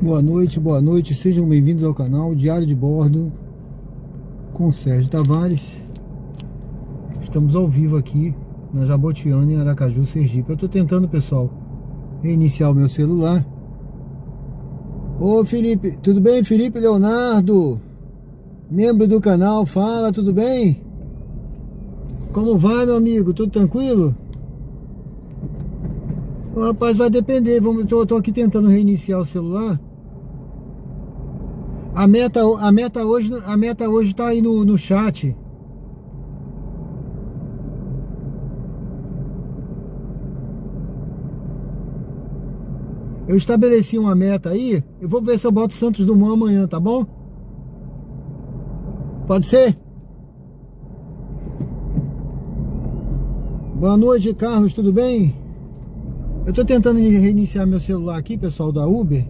boa noite, sejam bem-vindos ao canal Diário de Bordo com Sérgio Tavares. Estamos ao vivo aqui na Jabotiana, em Aracaju, Sergipe. Eu tô tentando, pessoal, reiniciar o meu celular. Ô Felipe, tudo bem? Felipe Leonardo, membro do canal, fala, tudo bem? Como vai, meu amigo? Tudo tranquilo? Ô, rapaz, vai depender, tô aqui tentando reiniciar o celular. A meta hoje tá aí no chat. Eu estabeleci uma meta aí. Eu vou ver se eu boto Santos Dumont amanhã, tá bom? Pode ser? Boa noite, Carlos, tudo bem? Eu tô tentando reiniciar meu celular aqui, pessoal, da Uber,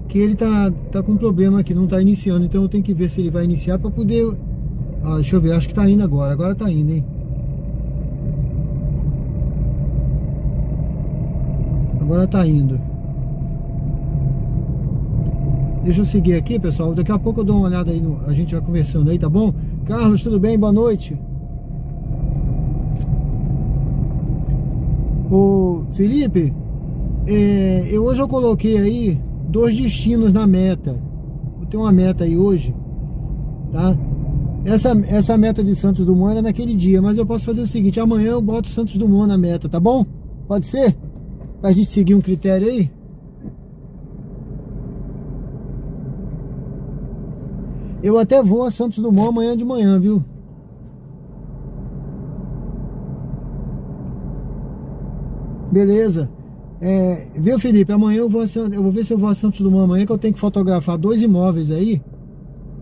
que ele tá com problema aqui, não tá iniciando, então eu tenho que ver se ele vai iniciar pra poder... Ah, deixa eu ver, acho que tá indo agora tá indo, hein? Agora tá indo. Deixa eu seguir aqui, pessoal, daqui a pouco eu dou uma olhada aí, a gente vai conversando aí, tá bom? Carlos, tudo bem? Boa noite. Ô Felipe, hoje eu coloquei aí 2 destinos na meta. Eu tenho uma meta aí hoje, tá? Essa meta de Santos Dumont era naquele dia, mas eu posso fazer o seguinte: amanhã eu boto Santos Dumont na meta, tá bom? Pode ser? Pra gente seguir um critério aí. Eu até vou a Santos Dumont amanhã de manhã, viu? Beleza. Viu, Felipe? Amanhã eu vou ver se eu vou a Santos Dumont amanhã, que eu tenho que fotografar 2 imóveis aí,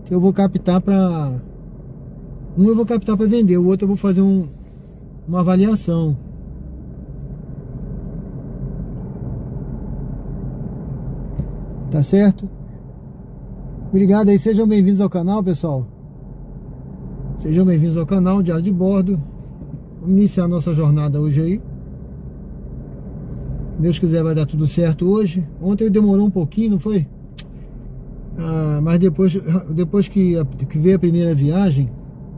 que eu vou captar pra... Um eu vou captar pra vender, o outro eu vou fazer uma avaliação. Tá certo? Obrigado aí, sejam bem-vindos ao canal, pessoal. Sejam bem-vindos ao canal Diário de Bordo. Vamos iniciar a nossa jornada hoje aí. Deus quiser vai dar tudo certo hoje. Ontem demorou um pouquinho, não foi? Mas depois que veio a primeira viagem,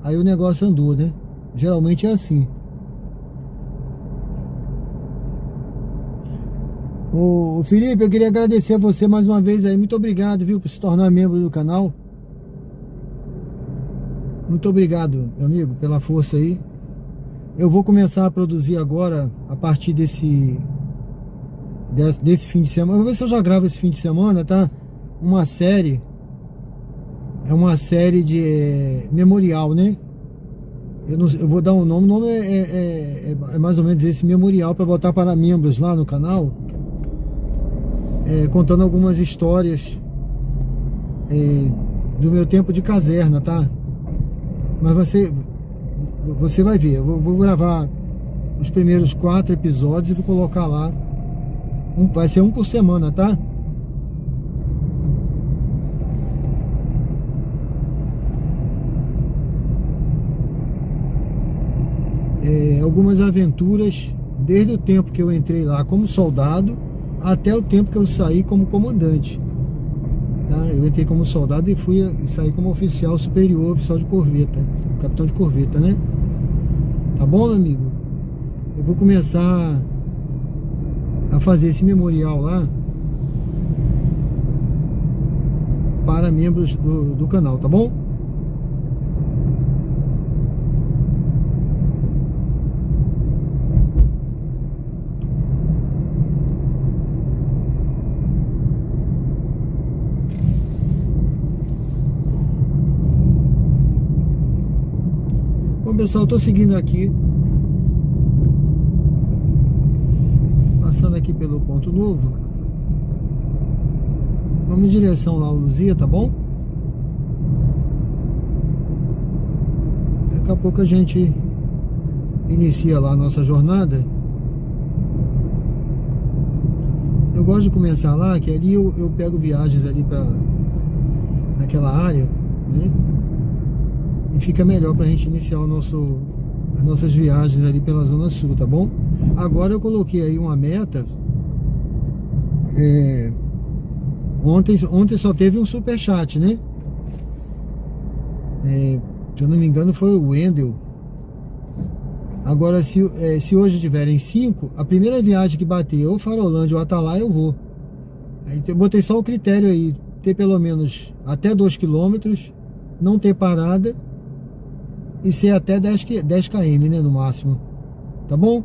aí o negócio andou, né? Geralmente é assim. Ô Felipe, eu queria agradecer a você mais uma vez aí. Muito obrigado, viu, por se tornar membro do canal. Muito obrigado, meu amigo, pela força aí. Eu vou começar a produzir agora, a partir desse fim de semana. Eu vou ver se eu já gravo esse fim de semana, tá? Uma série. É uma série de memorial, né? Eu vou dar um nome. O nome é mais ou menos esse, memorial, para botar para membros lá no canal. Contando algumas histórias do meu tempo de caserna, tá? Mas você vai ver. Eu vou gravar os primeiros 4 episódios e vou colocar lá. Vai ser um por semana, tá? Algumas aventuras desde o tempo que eu entrei lá como soldado até o tempo que eu saí como comandante, tá? Eu entrei como soldado e saí como oficial superior, oficial de corveta, capitão de corveta, né? Tá bom, meu amigo? Eu vou começar a fazer esse memorial lá para membros do canal, tá bom? Bom, pessoal, eu tô seguindo aqui, passando aqui pelo Ponto Novo. Vamos em direção lá ao Luzia, tá bom? Daqui a pouco a gente inicia lá a nossa jornada. Eu gosto de começar lá, que ali eu pego viagens ali naquela área, né? E fica melhor pra gente iniciar as nossas viagens ali pela Zona Sul, tá bom? Agora eu coloquei aí uma meta Ontem só teve um superchat, né? Se eu não me engano foi o Wendel. Agora, se hoje tiverem 5, a primeira viagem que bater ou Farolândia ou Atalaia, eu vou. Aí eu botei só o critério aí, ter pelo menos até 2 quilômetros, não ter parada e ser até 10 km, né, no máximo. Tá bom?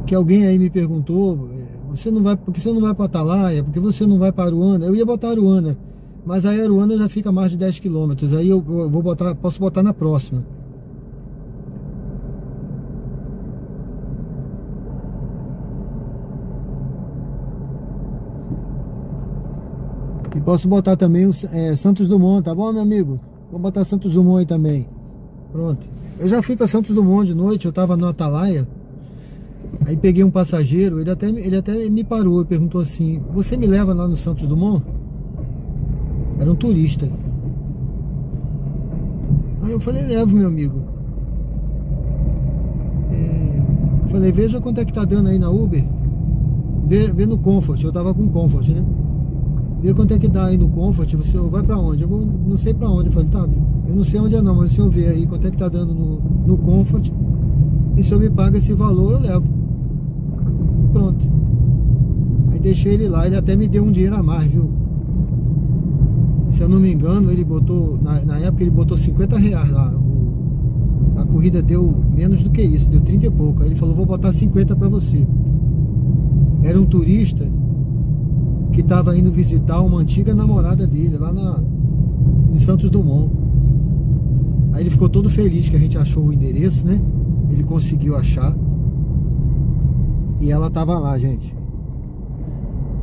Que alguém aí me perguntou, por que você não vai para Atalaia? Por que você não vai para Aruana? Eu ia botar Aruana, mas a Aruana já fica mais de 10 quilômetros. Aí eu vou botar, posso botar na próxima. E posso botar também o Santos Dumont, tá bom, meu amigo? Vou botar Santos Dumont aí também. Pronto. Eu já fui para Santos Dumont de noite, eu tava no Atalaia. Aí peguei um passageiro, ele até me parou e perguntou assim: você me leva lá no Santos Dumont? Era um turista. Aí eu falei: levo, meu amigo. Falei: veja quanto é que tá dando aí na Uber. Vê no Comfort, eu tava com Comfort, né? Vê quanto é que dá aí no Comfort. Você vai pra onde? Eu vou, não sei pra onde. Eu falei: tá, eu não sei onde é não, mas se eu ver aí quanto é que tá dando no Comfort, e se eu me paga esse valor, eu levo. Pronto. Aí deixei ele lá, ele até me deu um dinheiro a mais, viu? Se eu não me engano, ele botou, na época ele botou 50 reais lá. A corrida deu menos do que isso, deu 30 e pouco. Aí ele falou: vou botar 50 pra você. Era um turista que estava indo visitar uma antiga namorada dele lá em Santos Dumont. Aí ele ficou todo feliz que a gente achou o endereço, né? Ele conseguiu achar. E ela tava lá, gente.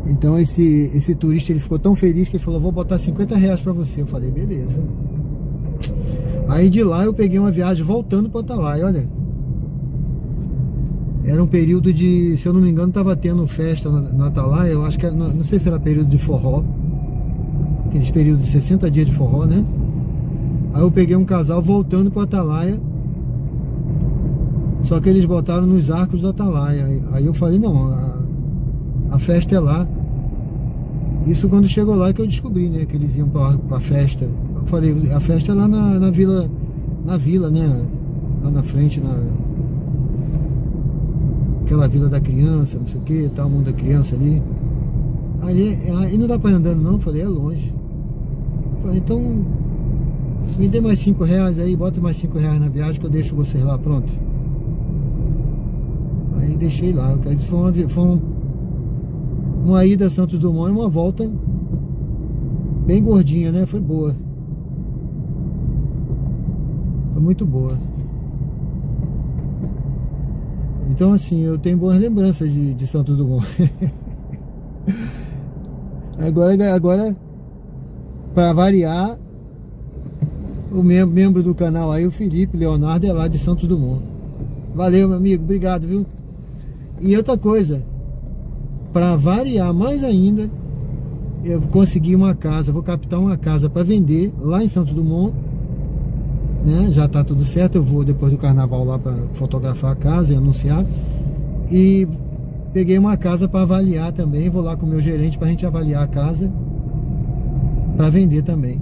Então esse turista, ele ficou tão feliz que ele falou: vou botar 50 reais pra você. Eu falei: beleza. Aí de lá eu peguei uma viagem voltando para Atalaia, olha. Era um período de, se eu não me engano, tava tendo festa na Atalaia. Eu acho que era, não sei se era período de forró, aqueles períodos de 60 dias de forró, né? Aí eu peguei um casal voltando para Atalaia. Só que eles botaram nos arcos da Atalaia. Aí eu falei: não, a festa é lá. Isso quando chegou lá que eu descobri, né, que eles iam pra festa. Eu falei: a festa é lá na vila, né? Lá na frente, aquela vila da criança, não sei o que, tal, mundo da criança ali. Aí não dá pra ir andando não. Eu falei: é longe. Eu falei: então me dê mais 5 reais aí, bota mais 5 reais na viagem que eu deixo vocês lá, pronto. Aí deixei lá. Isso foi uma ida a Santos Dumont e uma volta bem gordinha, né? Foi boa. Foi muito boa. Então assim, eu tenho boas lembranças de Santos Dumont. Agora, para variar, o membro do canal aí, o Felipe Leonardo, é lá de Santos Dumont. Valeu, meu amigo, obrigado, viu? E outra coisa, para variar mais ainda, eu consegui uma casa, vou captar uma casa para vender lá em Santos Dumont, né? Já tá tudo certo. Eu vou depois do carnaval lá para fotografar a casa e anunciar. E peguei uma casa para avaliar também. Vou lá com o meu gerente para a gente avaliar a casa para vender também.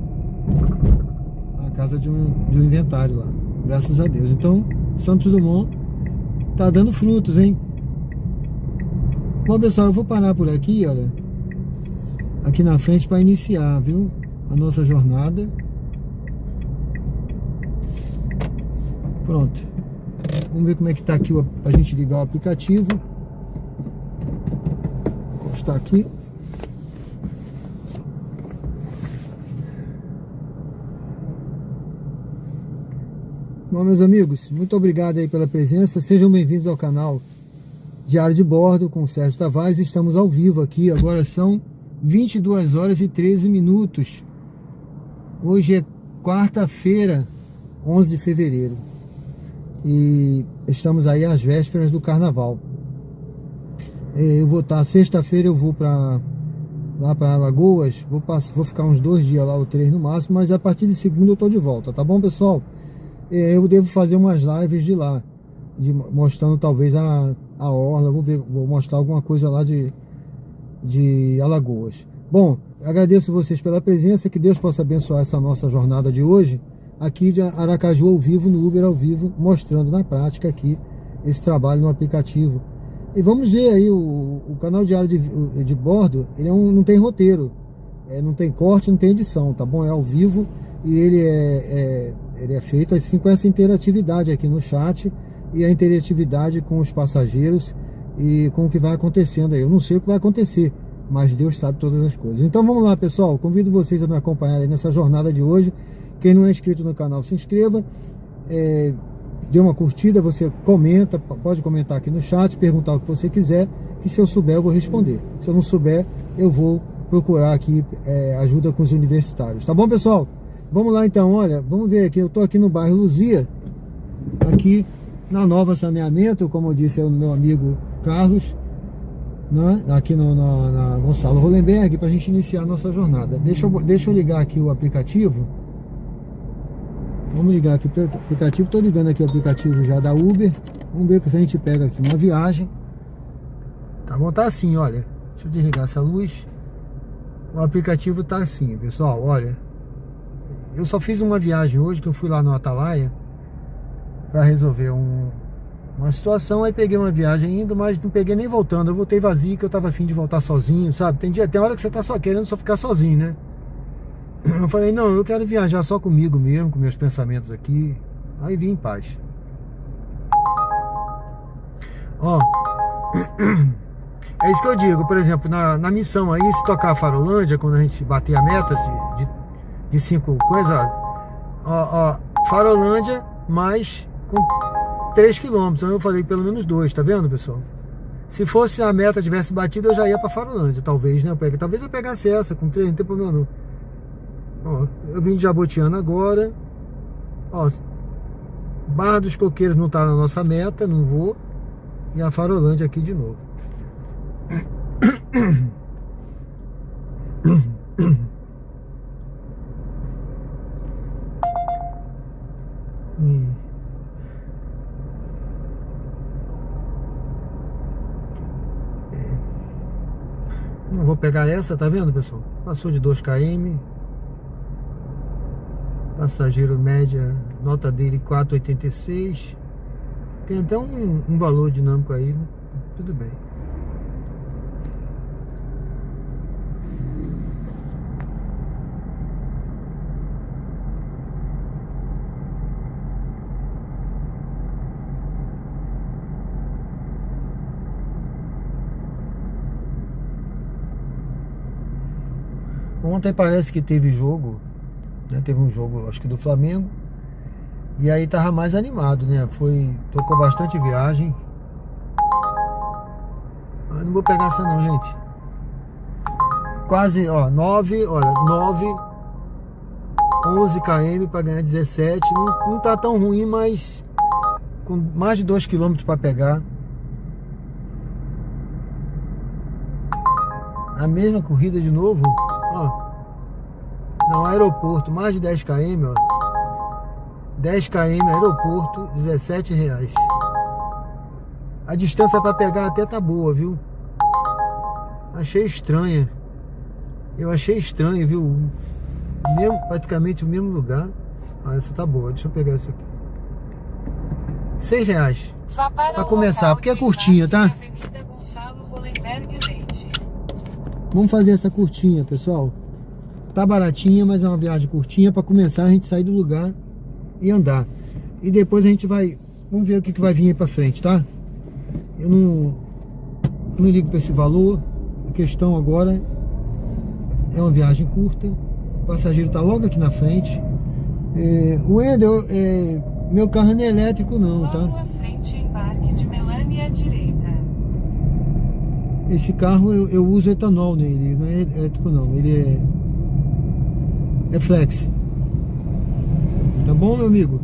A casa de um inventário lá, graças a Deus. Então, Santos Dumont tá dando frutos, hein? Bom, pessoal, eu vou parar por aqui, olha, aqui na frente para iniciar, viu, a nossa jornada. Pronto. Vamos ver como é que tá aqui a gente ligar o aplicativo. Vou encostar aqui. Bom, meus amigos, muito obrigado aí pela presença. Sejam bem-vindos ao canal Diário de Bordo com o Sérgio Tavares. Estamos ao vivo aqui. Agora são 22 horas e 13 minutos. Hoje é quarta-feira, 11 de fevereiro. E estamos aí às vésperas do carnaval. Eu vou estar, sexta-feira eu vou lá para Alagoas. Vou ficar uns 2 dias lá, ou 3 no máximo. Mas a partir de segunda eu estou de volta, tá bom, pessoal? Eu devo fazer umas lives de lá, mostrando talvez a orla. Vou mostrar alguma coisa lá de Alagoas. Bom, agradeço vocês pela presença, que Deus possa abençoar essa nossa jornada de hoje, aqui de Aracaju ao vivo, no Uber ao vivo, mostrando na prática aqui esse trabalho no aplicativo. E vamos ver aí, o canal Diário de Bordo, ele não tem roteiro, não tem corte, não tem edição, tá bom? É ao vivo e ele é feito assim com essa interatividade aqui no chat e a interatividade com os passageiros e com o que vai acontecendo aí. Eu não sei o que vai acontecer, mas Deus sabe todas as coisas. Então vamos lá, pessoal, convido vocês a me acompanharem nessa jornada de hoje. Quem não é inscrito no canal, se inscreva, dê uma curtida, você comenta, pode comentar aqui no chat, perguntar o que você quiser, que se eu souber eu vou responder. Se eu não souber, eu vou procurar aqui ajuda com os universitários. Tá bom, pessoal? Vamos lá então, olha, vamos ver aqui, eu tô aqui no bairro Luzia, aqui na Nova Saneamento, como eu disse, é o meu amigo Carlos, né? Aqui na Gonçalo Hollenberg, para a gente iniciar a nossa jornada. Deixa eu ligar aqui o aplicativo. Vamos ligar aqui o aplicativo. Estou ligando aqui o aplicativo já da Uber. Vamos ver se a gente pega aqui uma viagem. Tá bom? Tá assim, olha. Deixa eu desligar essa luz. O aplicativo tá assim, pessoal, olha. Eu só fiz uma viagem hoje, que eu fui lá no Atalaia para resolver uma situação. Aí peguei uma viagem indo, mas não peguei nem voltando. Eu voltei vazio, que eu tava afim de voltar sozinho, sabe? Tem hora que você tá só querendo só ficar sozinho, né? Eu falei, não, eu quero viajar só comigo mesmo, com meus pensamentos aqui. Aí vim em paz. Ó, é isso que eu digo, por exemplo, na missão aí, se tocar a Farolândia, quando a gente bater a meta de 5 coisas, ó, Farolândia mais com 3 km, então eu falei pelo menos 2, tá vendo, pessoal? Se fosse a meta tivesse batido, eu já ia pra Farolândia, talvez, né? Talvez eu pegasse essa com 3, não tem problema não. Ó, eu vim de Jabotiana agora. Ó, Barra dos Coqueiros não tá na nossa meta, não vou. E a Farolândia aqui de novo. Não vou pegar essa, tá vendo, pessoal? Passou de 2 km. Passageiro média, nota dele 4,86. Tem até um valor dinâmico aí. Tudo bem. Ontem parece que teve jogo, né? Teve um jogo, acho que do Flamengo. E aí tava mais animado, né? Tocou bastante viagem. Eu não vou pegar essa não, gente. Quase, ó, 9, 11 km para ganhar 17. Não tá tão ruim, mas com mais de 2 km para pegar. A mesma corrida de novo, ó. No aeroporto, mais de 10 km, ó. 10 km aeroporto, R$17. A distância para pegar até tá boa, viu? Achei estranha. Eu achei estranho, viu? Praticamente o mesmo lugar. Ah, essa tá boa. Deixa eu pegar essa aqui. R$6 para começar, porque é curtinha, tá? Vamos fazer essa curtinha, pessoal. Tá baratinha, mas é uma viagem curtinha. Para começar, a gente sair do lugar e andar. E depois a gente vai... Vamos ver o que vai vir aí pra frente, tá? Eu não ligo pra esse valor. A questão agora é uma viagem curta. O passageiro tá logo aqui na frente. O Wendel, meu carro não é elétrico não, tá? Logo à frente, embarque de Melania à direita. Esse carro eu uso etanol nele, não é elétrico não. Ele é flex. Tá bom, meu amigo?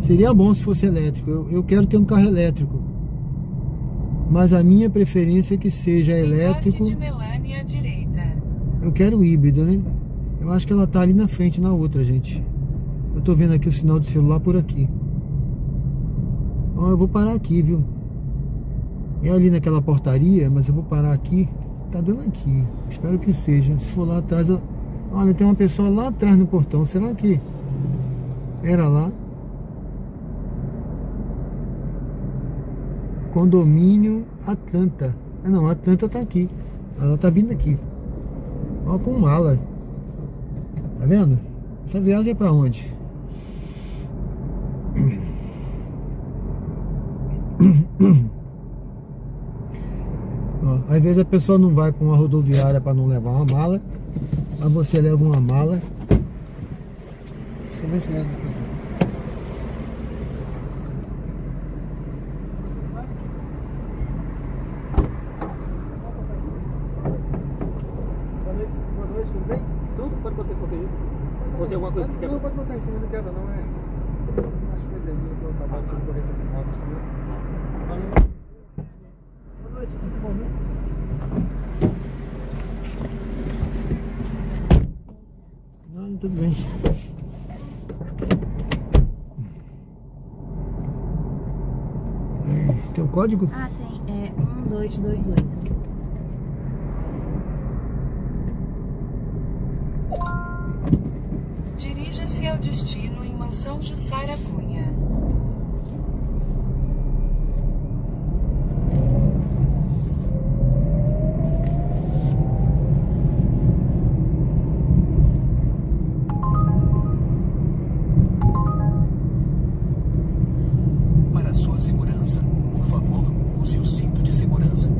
Seria bom se fosse elétrico. Eu quero ter um carro elétrico. Mas a minha preferência é que seja elétrico. De Melania à direita. Eu quero híbrido, né? Eu acho que ela tá ali na frente, na outra, gente. Eu tô vendo aqui o sinal de celular por aqui. Ó, eu vou parar aqui, viu? É ali naquela portaria, mas eu vou parar aqui. Tá dando aqui. Espero que seja. Se for lá atrás, olha, tem uma pessoa lá atrás no portão. Será que era lá? Condomínio Atlanta. Ah, não, Atlanta tá aqui. Ela tá vindo aqui. Olha com mala. Tá vendo? Essa viagem é pra onde? Ó, às vezes a pessoa não vai para uma rodoviária para não levar uma mala, mas você leva uma mala. Deixa eu ver se é. Boa noite, tudo bem? Tudo? Pode botar qualquer jeito. Ou tem alguma coisa que quer? Não, pode botar em cima, não quebra não, é. Umas coisas minhas que eu tava aqui no corredor de motos também. Boa noite, tudo bom, né? Não, tudo bem. Tem um código? Ah, tem. É 1228. Dirija-se ao destino em Mansão Jussara Cunha. Para sua segurança, por favor, use o cinto de segurança.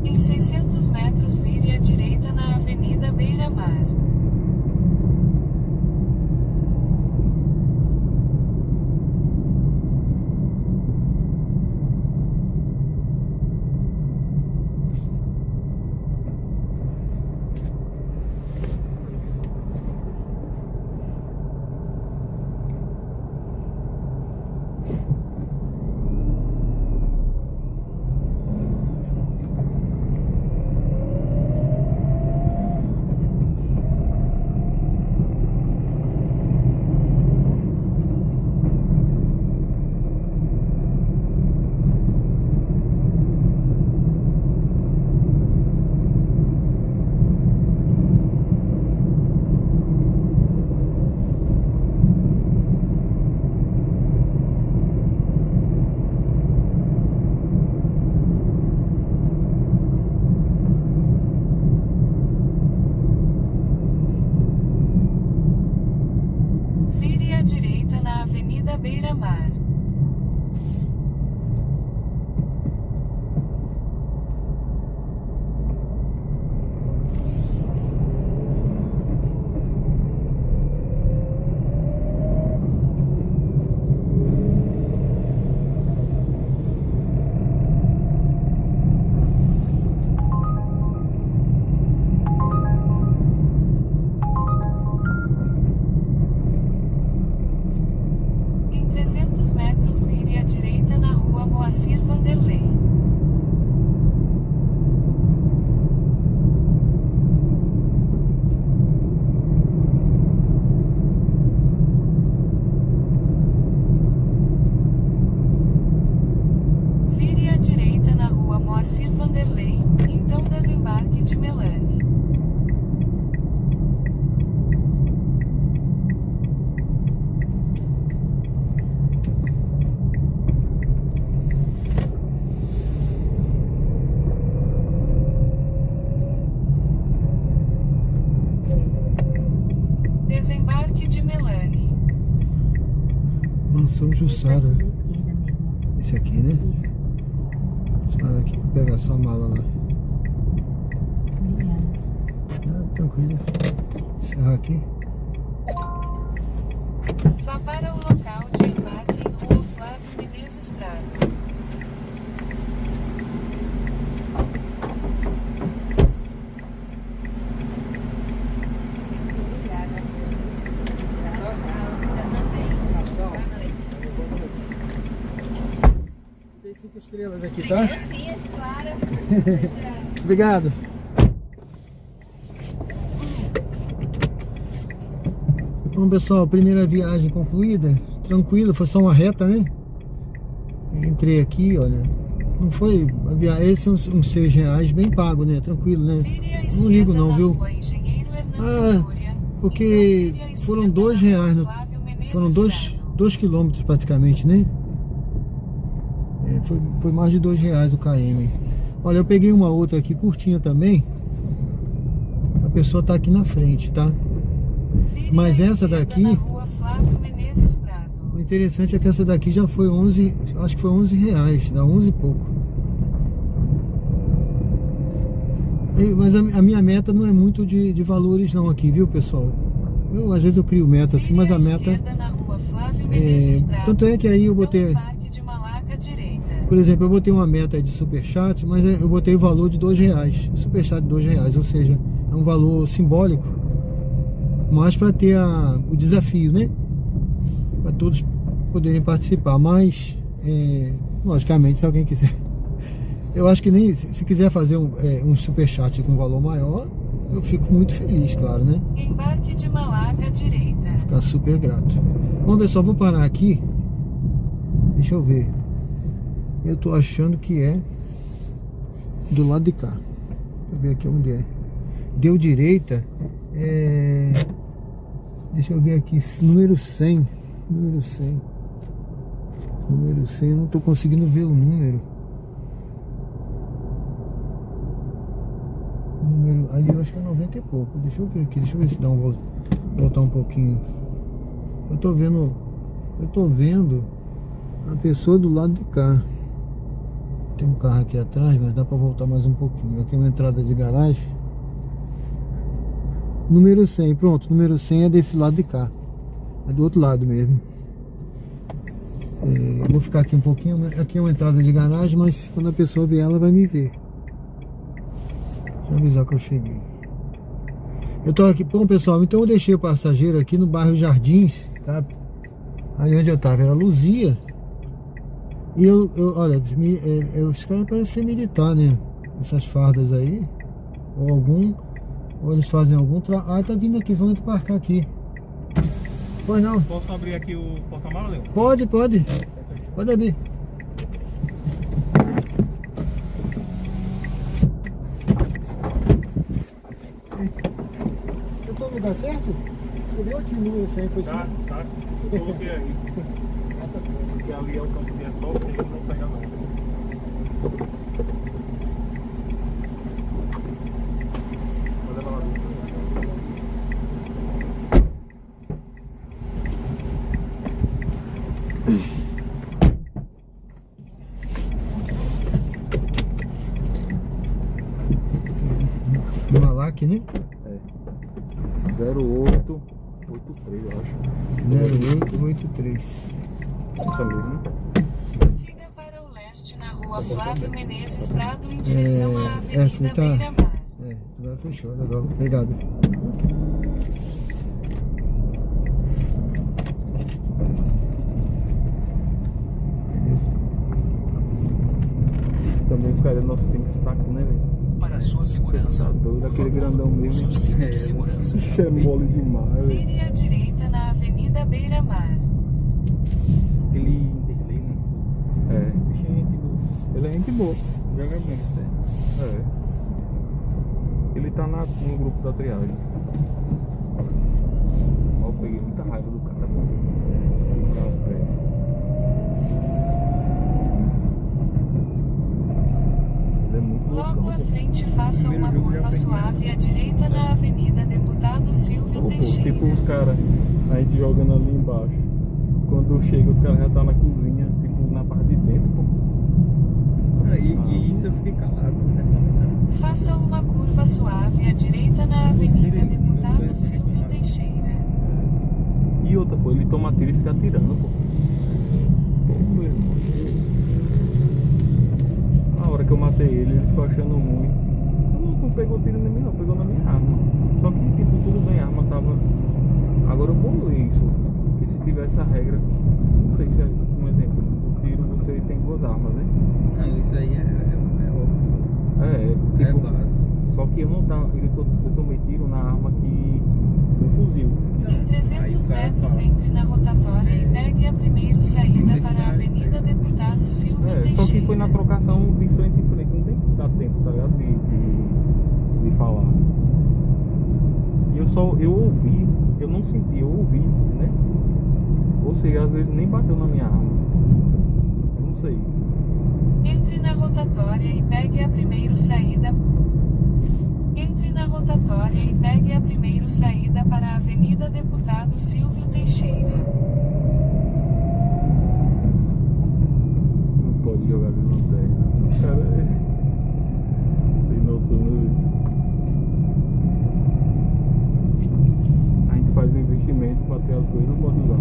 Em 600 metros, vire à direita na Avenida Beira-Mar. Vire à direita na Avenida Beira-Mar. 300 metros, vire à direita na rua Moacir Vanderlei. Vire à direita na rua Moacir Vanderlei, então desembarque de Melanie. Desembarque de Melanie. Mansão Jussara. Da esquerda mesmo. Esse aqui, né? Isso. Espera aqui pra pegar sua mala lá. Obrigada. Tranquilo. Encerrar aqui. Vá para o local de embarque em rua Flávio Menezes Prado. Dei 5 estrelas aqui, tá? Sim, claro. Obrigado. Bom, pessoal, primeira viagem concluída. Tranquilo, foi só uma reta, né? Entrei aqui, olha. Não foi uma viagem. Esse é uns R$6 bem pago, né? Tranquilo, né? Vire à Não ligo esquerda não, na viu? rua Engenheiro Hernandes Ah, Lúria. porque Então, vire à foram esquerda R$2 na rua Flávio Menezes Foram Prado. 2 quilômetros praticamente, né? Foi mais de R$2 o KM. Olha, eu peguei uma outra aqui curtinha também. A pessoa tá aqui na frente, tá? Vire Mas à essa esquerda daqui- na rua Flávio Menezes Prado. O interessante é que essa daqui já foi 11, acho que foi R$11, dá 11 e pouco. Mas a minha meta não é muito de valores não aqui, viu, pessoal? Às vezes eu crio meta assim, mas a Vire à meta... esquerda na rua Flávio Menezes Prado. Tanto é que aí eu Então, botei... embarque de Malaca à direita. Por exemplo, eu botei uma meta aí de superchat, mas eu botei o valor de R$2. Superchat de R$2, ou seja, é um valor simbólico, mas para ter o desafio, né? Para todos poderem participar. Mas, logicamente, se alguém quiser, eu acho que nem se quiser fazer um superchat com valor maior, eu fico muito feliz, claro, né? Embarque de Malaca à direita. Ficar super grato. Bom, pessoal, vou parar aqui. Deixa eu ver. Eu tô achando que é do lado de cá. Deixa eu ver aqui onde é. Deu direita. Deixa eu ver aqui. Número 100. Número 100. Número 100. Eu não tô conseguindo ver o número. Número ali eu acho que é 90 e pouco. Deixa eu ver aqui. Deixa eu ver se dá voltar um pouquinho. Eu tô vendo a pessoa do lado de cá. Tem um carro aqui atrás, mas dá pra voltar mais um pouquinho. Aqui é uma entrada de garagem. Número 100, pronto. Número 100 é desse lado de cá. É do outro lado mesmo. Eu vou ficar aqui um pouquinho. Aqui é uma entrada de garagem, mas quando a pessoa vier, ela vai me ver. Deixa eu avisar que eu cheguei. Eu tô aqui, bom, pessoal, então eu deixei o passageiro aqui no bairro Jardins, tá? Ali onde eu tava era Luzia. E olha, esse cara parece ser militar, né? Essas fardas aí. Ou eles fazem algum trabalho. Ah, tá vindo aqui, vamos embarcar aqui. Pois não? Posso abrir aqui o porta-malas, Leon? Pode. Pode abrir. Eu tô no lugar certo? Você deu aqui o número 100, foi Tá. Eu coloquei aí. Porque ali é o campo de asfalto, tem que não pegar não. Vou levar lá. Malac, né? 0883, eu acho. 0883. Essa mesmo. Siga para o leste na rua Flávio Menezes Prado em direção à Avenida tá. Beira-Mar. Agora fechou, legal. Obrigado. Os caras do nosso time fraco, né, velho? Para a sua segurança, Tá doido, por aquele favor, grandão mesmo. use o cinto de segurança. É mole demais, velho. Vire à direita na Avenida Beira Mar. Aquele Interlei, né? É. Bicho é gente boa. Ele é gente boa. Joga bem, sério. É. Ele tá no grupo da triagem. Ó, eu peguei muita raiva do cara, pô. Esse carro, velho. Ele é muito Logo loucão, à pô. frente, faça Primeiro uma jogo já curva peguei. suave à direita na Avenida Deputado Silvio Pô, Teixeira. tipo os caras, a gente jogando ali embaixo. Quando chega, os caras já tá na cozinha, tipo na parte de dentro, pô. E isso eu fiquei calado, né? Comentando. Faça uma curva suave à direita na Avenida Deputado Silvio Teixeira. E outra, pô, ele toma tiro e fica atirando, pô. Pô, meu irmão. Na hora que eu matei ele, ele ficou achando ruim. Não pegou tiro em mim, não, pegou na minha arma. Só que, tipo, tudo bem, a arma tava. Agora eu vou ler isso. Porque se tivesse a regra, não sei se é um exemplo. O tiro você tem duas armas, né? Não, isso aí é óbvio. É, É tipo. básico. Só que eu não tava. Eu tomei tiro na arma que. No fuzil. Em 300 Aí o cara metros, fala. entre na rotatória e pegue a primeira saída para a Avenida Deputado Silvio É, Teixeira. só que foi na trocação de frente em frente, não tem que dar tempo, tá ligado? De falar. E eu ouvi, eu não senti, eu ouvi, né? Ou seja, às vezes nem bateu na minha arma. Eu não sei. Entre na rotatória e pegue a primeira saída. Entre na rotatória e pegue a primeira saída para a Avenida Deputado Silvio Teixeira. Não pode jogar de lanterna. O cara é. Sem noção, né? A gente faz um investimento pra ter as coisas, não pode usar.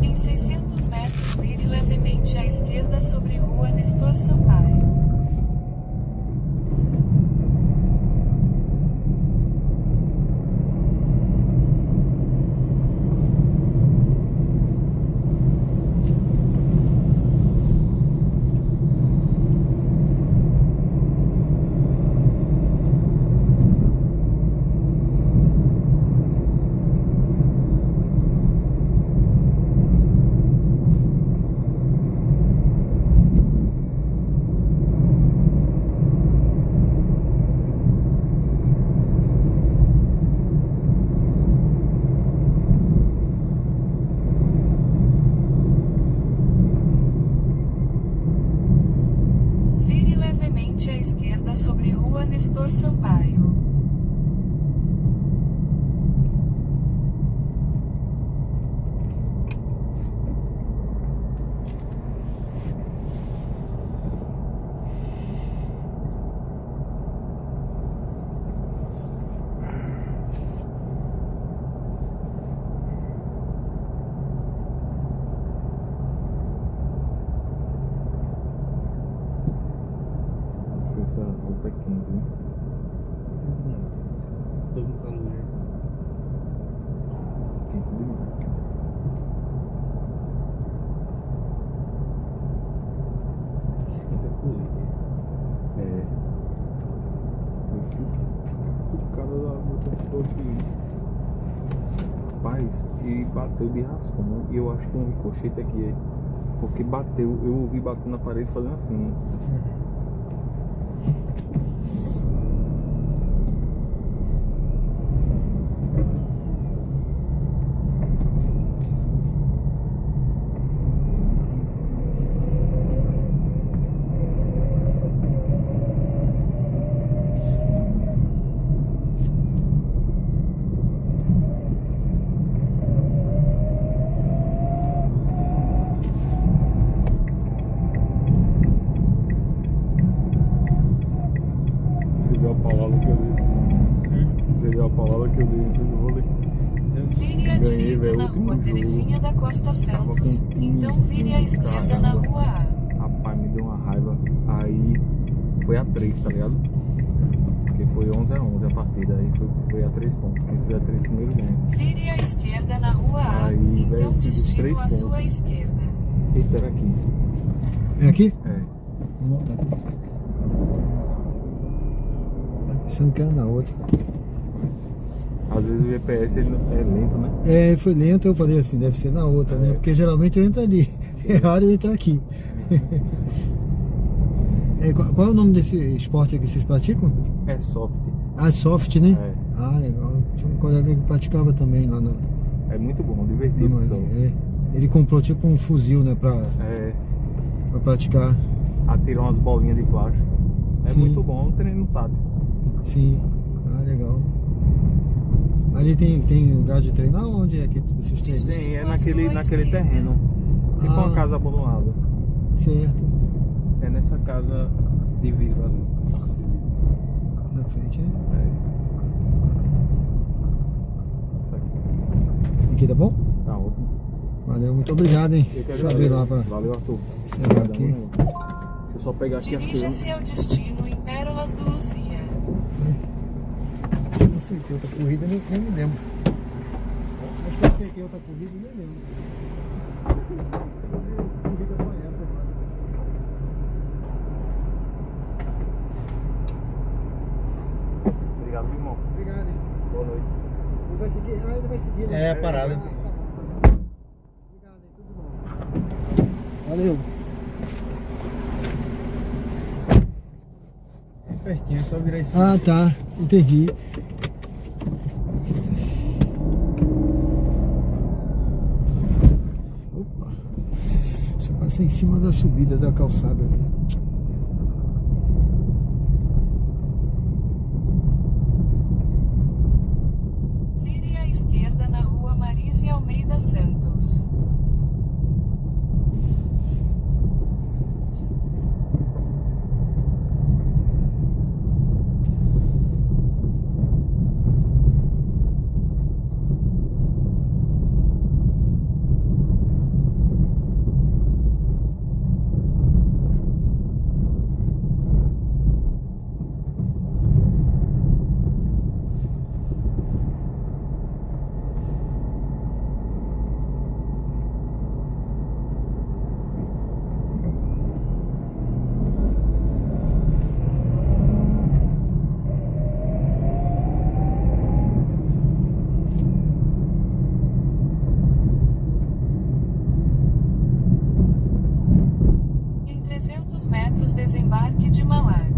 Em 600 metros, vire levemente à esquerda sobre Rua Nestor Sampaio. Vire levemente à esquerda sobre Rua Nestor Sampaio. Essa roupa é quente, né? Tô com calor. Quente demais. Esquenta o colete. É. Eu fico. O cara da moto falou que. Rapaz, e bateu de raspão. E eu acho que foi um ricochete aqui. Porque bateu, eu ouvi batendo na parede fazendo assim. Você viu a palavra que eu dei no vôlei? Vire à Ganhei, direita velho, na último rua jogo. Terezinha da Costa Tava Santos. com time, Então vire à esquerda na caramba. rua A. Rapaz, me deu uma raiva. Aí foi a 3, tá ligado? Porque foi 11-11 a partida. Aí foi a 3 pontos. Quem foi a 3 primeiro ganha. Vire à esquerda na rua A. Aí, velho, Então eu fiz os destino 3 à sua pontos. esquerda. Eita, era aqui. É aqui? É. Vamos voltar. Tá pensando que era na outra. Às vezes o GPS ele é lento, né? É, foi lento, eu falei assim, deve ser na outra, né? Porque geralmente eu entro ali. É raro eu entrar aqui. É, qual é o nome desse esporte que vocês praticam? É soft. Ah, soft, né? É. Ah, legal. Tinha um colega que praticava também lá no. É muito bom, divertido. Só. Ele comprou tipo um fuzil, né? Pra praticar. Atirar umas bolinhas de plástico. É Sim. muito bom, um treino tático. Sim. Ah, legal. Ali tem lugar de treinar? Onde é que vocês treinam? Tem, é naquele terreno. Tipo Ah. uma casa abandonada. Certo. É nessa casa de vidro ali. Na frente, né? É. Isso aqui. Aqui tá bom? Tá ótimo. Valeu, muito obrigado, hein? Eu que Deixa eu abrir lá pra Valeu, Arthur. encerrar Obrigadão, aqui. né? Deixa eu só pegar aqui as coisas. Dirija-se ao destino em Pérolas do Luzia. Eu aceitei outra corrida, nem me lembro. Acho que eu aceitei outra corrida e nem lembro. Que corrida foi essa agora? Obrigado, meu irmão. Obrigado, hein? Boa noite. Ele vai seguir? Ah, ele vai seguir, né? É, a parada. Ah, tá bom, tá bom. Obrigado, hein? Tudo bom. Valeu. Pertinho, é só virar isso. Ah, tá. Entendi. Opa. Você passa em cima da subida da calçada aqui. Vire à esquerda na rua Marise Almeida Santos. Em 300 metros desembarque de Malac.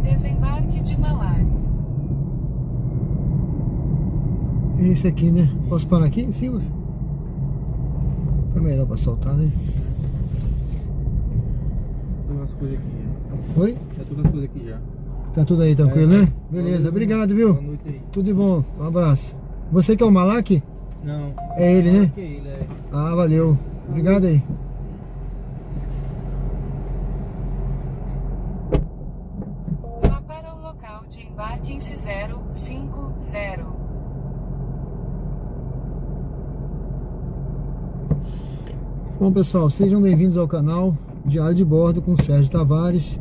Desembarque de Malac. É esse aqui, né? Posso parar aqui em cima? Foi melhor pra soltar, né? Tem umas coisas aqui já. Oi? Já todas as coisas aqui já. Tá tudo aí tranquilo, É. né? Beleza, obrigado, viu? Boa noite aí. Tudo de bom, um abraço. Você que é o Malac? Não. É ele, né? Que é ele, é. Ah, valeu. Obrigado aí. Vá para o local de embarque em C050. Bom, pessoal, sejam bem-vindos ao canal Diário de Bordo com o Sérgio Tavares.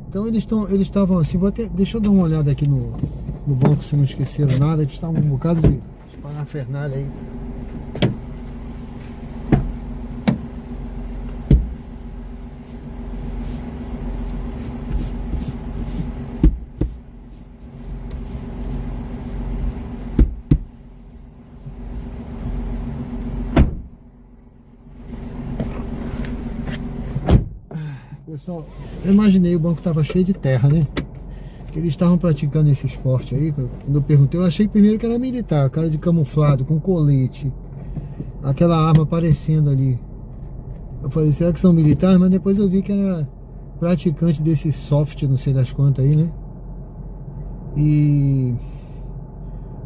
Então eles estavam assim, deixa eu dar uma olhada aqui no banco se não esqueceram nada, que está um bocado de parafernália aí. Pessoal, eu imaginei o banco estava cheio de terra, né? Que eles estavam praticando esse esporte aí. Quando eu perguntei, eu achei primeiro que era militar, cara de camuflado, com colete, aquela arma aparecendo ali. Eu falei, será que são militares? Mas depois eu vi que era praticante desse soft, não sei das quantas aí, né?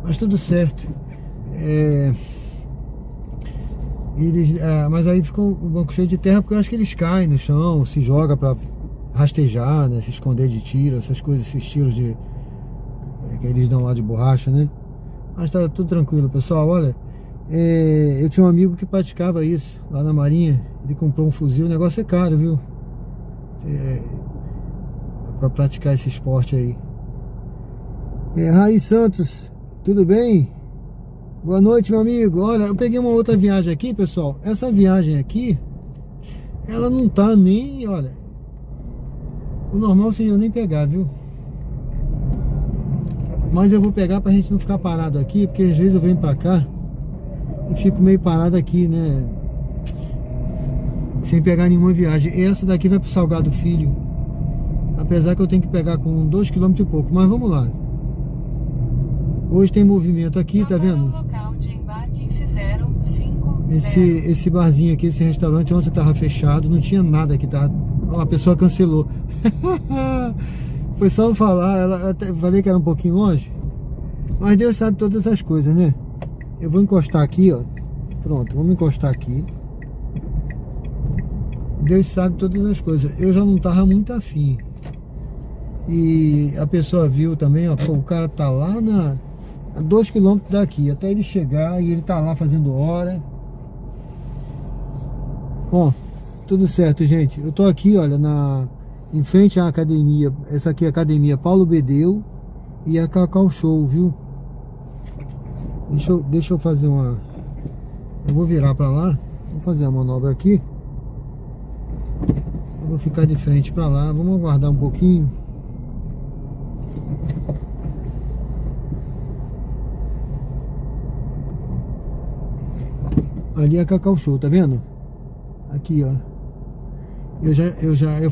Mas tudo certo. Mas aí ficou o banco cheio de terra porque eu acho que eles caem no chão, se joga pra rastejar, né? Se esconder de tiro, essas coisas, esses tiros que eles dão lá de borracha, né? Mas tá tudo tranquilo, pessoal. Olha, eu tinha um amigo que praticava isso lá na Marinha. Ele comprou um fuzil, o negócio é caro, viu? Pra praticar esse esporte aí. Raí Santos, tudo bem? Boa noite, meu amigo. Olha, eu peguei uma outra viagem aqui, pessoal. Essa viagem aqui, ela não tá nem, olha, o normal seria eu nem pegar, viu? Mas eu vou pegar pra gente não ficar parado aqui, porque às vezes eu venho pra cá e fico meio parado aqui, né? Sem pegar nenhuma viagem. E essa daqui vai pro Salgado Filho. Apesar que eu tenho que pegar com 2 km e pouco, mas vamos lá. Hoje tem movimento aqui, tá vendo? Local de embarque 050. Esse barzinho aqui, esse restaurante ontem tava fechado, não tinha nada aqui, tá? Ó, a pessoa cancelou. Foi só eu falar, ela até falei que era um pouquinho longe, mas Deus sabe todas as coisas, né? Eu vou encostar aqui, ó. Pronto, vamos encostar aqui. Deus sabe todas as coisas. Eu já não tava muito afim. E a pessoa viu também, ó, pô, o cara tá lá a 2 km daqui, até ele chegar, e ele tá lá fazendo hora. Bom, tudo certo, gente. Eu tô aqui, olha, em frente à academia. Essa aqui é a academia Paulo Bedeu e a Cacau Show, viu? Deixa eu fazer uma... Eu vou virar pra lá. Vou fazer a manobra aqui. Eu vou ficar de frente pra lá. Vamos aguardar um pouquinho. Ali é a Cacau Show, tá vendo? Aqui, ó. Eu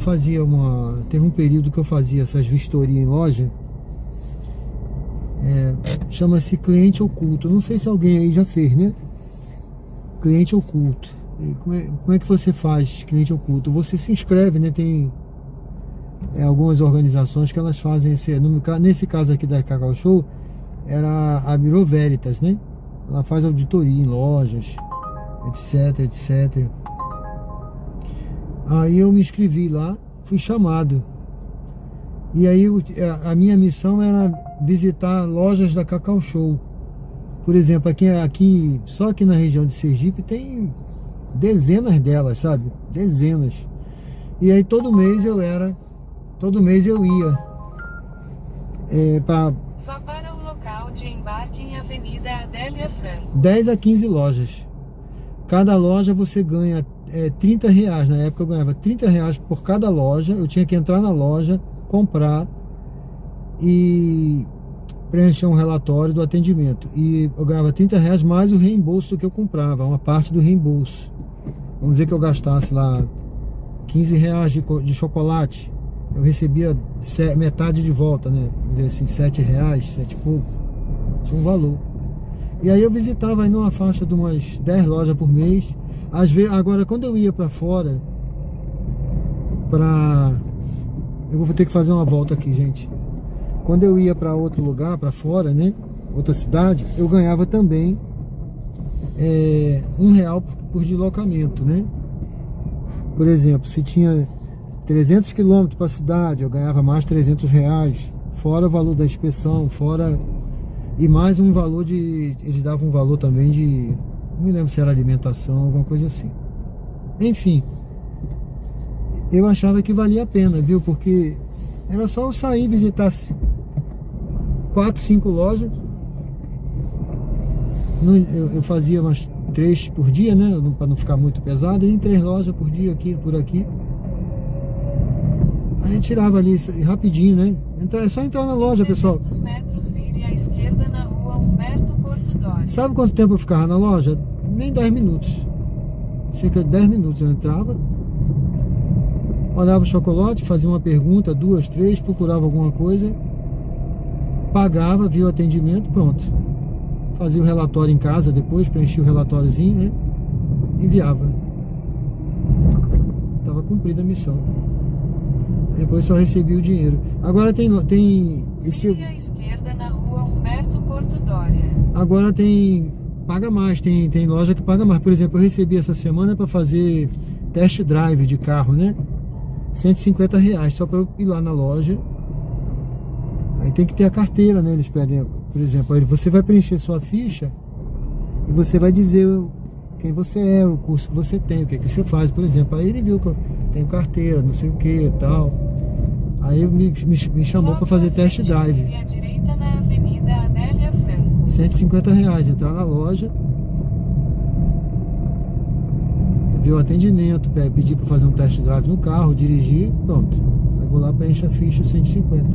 fazia uma... Teve um período que eu fazia essas vistorias em loja. Chama-se cliente oculto. Não sei se alguém aí já fez, né? Cliente oculto. E como é que você faz cliente oculto? Você se inscreve, né? Tem algumas organizações que elas fazem nesse caso aqui da Cacau Show, era a Bureau Veritas, né? Ela faz auditoria em lojas, etc, etc. Aí eu me inscrevi lá, fui chamado. E aí a minha missão era visitar lojas da Cacau Show. Por exemplo, aqui só aqui na região de Sergipe tem dezenas delas, sabe? Dezenas. E aí todo mês eu ia para... Vá para o local de embarque em Avenida Adélia Franco. 10 a 15 lojas. Cada loja você ganha R$30. Na época eu ganhava R$30 por cada loja. Eu tinha que entrar na loja, comprar e preencher um relatório do atendimento. E eu ganhava R$30 mais o reembolso do que eu comprava, uma parte do reembolso. Vamos dizer que eu gastasse lá R$15 de chocolate. Eu recebia metade de volta, né? Vamos dizer assim, R$7, 7 e pouco. Tinha um valor. E aí eu visitava aí numa faixa de umas 10 lojas por mês. Às vezes, agora, quando eu ia pra fora, eu vou ter que fazer uma volta aqui, gente. Quando eu ia pra outro lugar, pra fora, né? Outra cidade, eu ganhava também R$1 por deslocamento, né? Por exemplo, se tinha 300 km para a cidade, eu ganhava mais R$300, fora o valor da inspeção, fora... E mais um valor eles davam um valor também de... Não me lembro se era alimentação, alguma coisa assim. Enfim, eu achava que valia a pena, viu? Porque era só eu sair, visitar 4, 5 lojas. Eu fazia umas 3 por dia, né? Para não ficar muito pesado. E em 3 lojas por dia, aqui, por aqui. Aí a gente tirava ali rapidinho, né? É só entrar na loja, pessoal. 300 metros, vire à esquerda na rua Humberto Porto Doria. Sabe quanto tempo eu ficava na loja? Nem 10 minutos. Cerca de 10 minutos eu entrava. olhava o chocolate, fazia uma pergunta, 2, 3, procurava alguma coisa, pagava, via o atendimento, pronto. Fazia o relatório em casa, depois preenchia o relatóriozinho, né? Enviava. Estava cumprida a missão. Depois só recebia o dinheiro. Agora tem esse... À esquerda na rua Humberto Porto Dória. Agora paga mais, tem loja que paga mais. Por exemplo, eu recebi essa semana para fazer test drive de carro, né? R$150 só para eu ir lá na loja. Aí tem que ter a carteira, né? Eles pedem, por exemplo, aí você vai preencher sua ficha e você vai dizer quem você é, o curso que você tem, o que você faz, por exemplo. Aí ele viu que eu tenho carteira, não sei o que e tal. Aí me chamou para fazer test drive. À direita na Avenida Adélia Franco. R$150, entrar na loja, ver o atendimento, pedir para fazer um test drive no carro, dirigir, pronto. Aí vou lá, preencho a ficha, 150.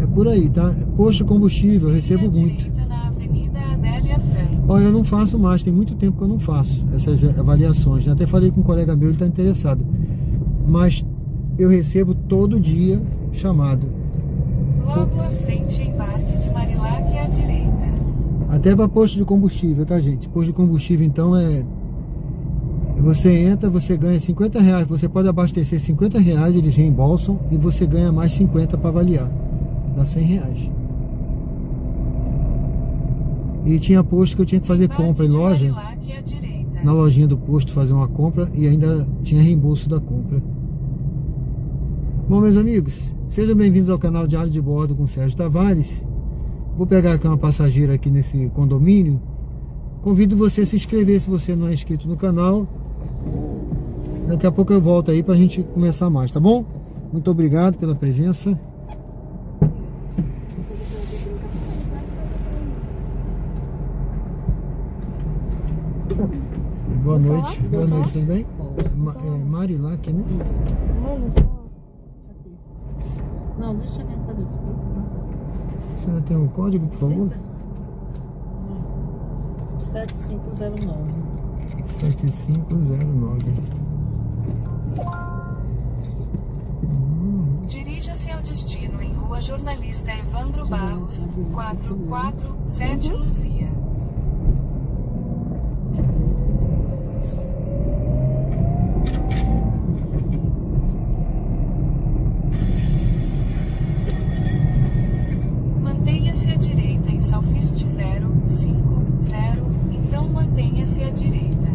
É por aí, tá? Posto de combustível, eu recebo muito. Na Avenida Adélia Franco. Olha, eu não faço mais, tem muito tempo que eu não faço essas avaliações, né? Até falei com um colega meu, ele está interessado. Mas eu recebo todo dia chamado. Logo à frente, embarque de Marilac à direita. Até para posto de combustível, tá, gente? Posto de combustível, então, você entra, você ganha R$50, você pode abastecer R$50, eles reembolsam e você ganha mais 50 para avaliar, dá R$100. E tinha posto que eu tinha que fazer compra em loja, na lojinha do posto, fazer uma compra e ainda tinha reembolso da compra. Bom, meus amigos, sejam bem-vindos ao canal Diário de Bordo com Sérgio Tavares. Vou pegar aqui uma passageira aqui nesse condomínio. Convido você a se inscrever se você não é inscrito no canal. Daqui a pouco eu volto aí pra gente começar mais, tá bom? Muito obrigado pela presença. Boa noite. Boa noite também. Marilac, né? Não, deixa aqui, cadê? A senhora tem um código, por favor? 7509. 7509. Dirija-se ao destino em Rua Jornalista Evandro Barros, 447 Luzia. Mantenha-se à direita em Salfiste 050, então mantenha-se à direita.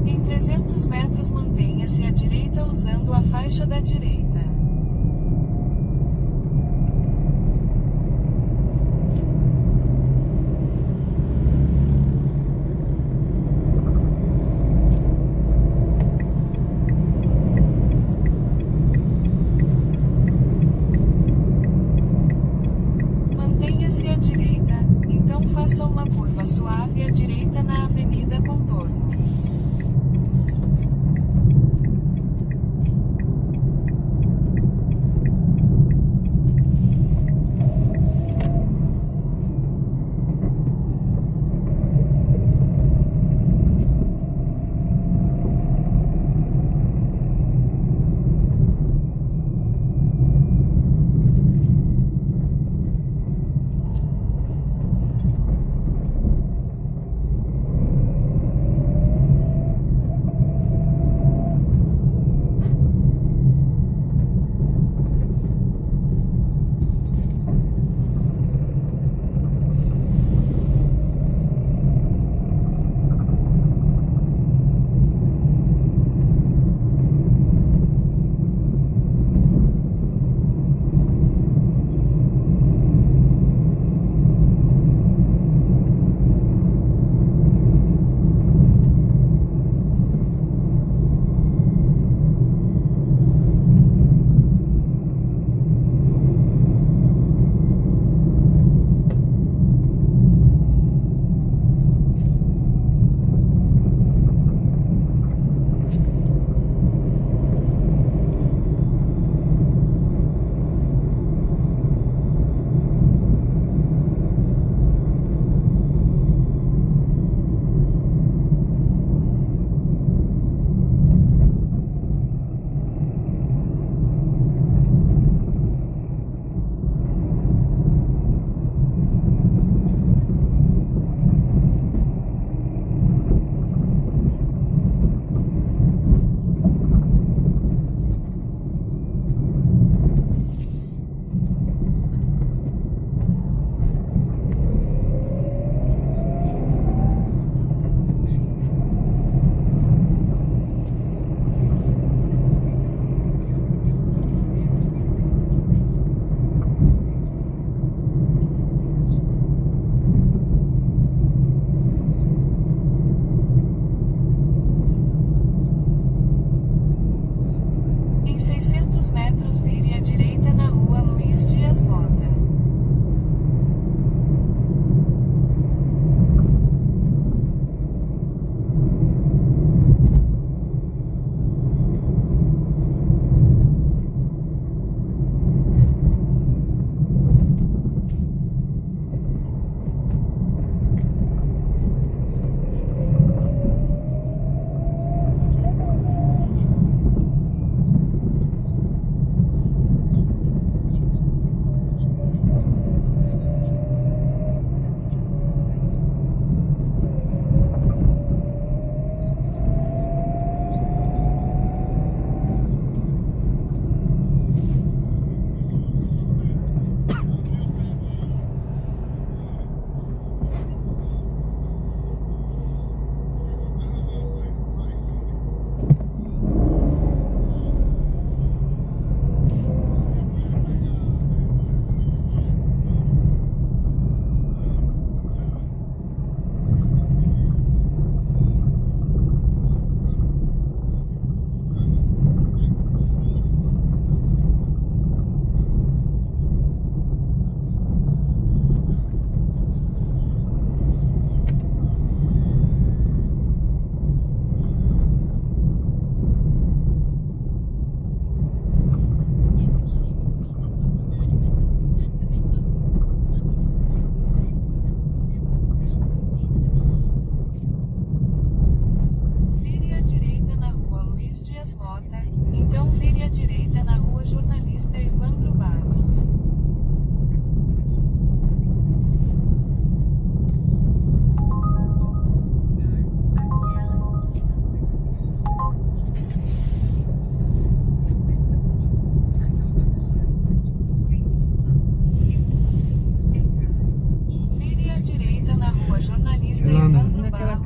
Em 300 metros mantenha-se à direita usando a faixa da direita. Mantenha-se à direita, então faça uma curva suave à direita na Avenida Contorno.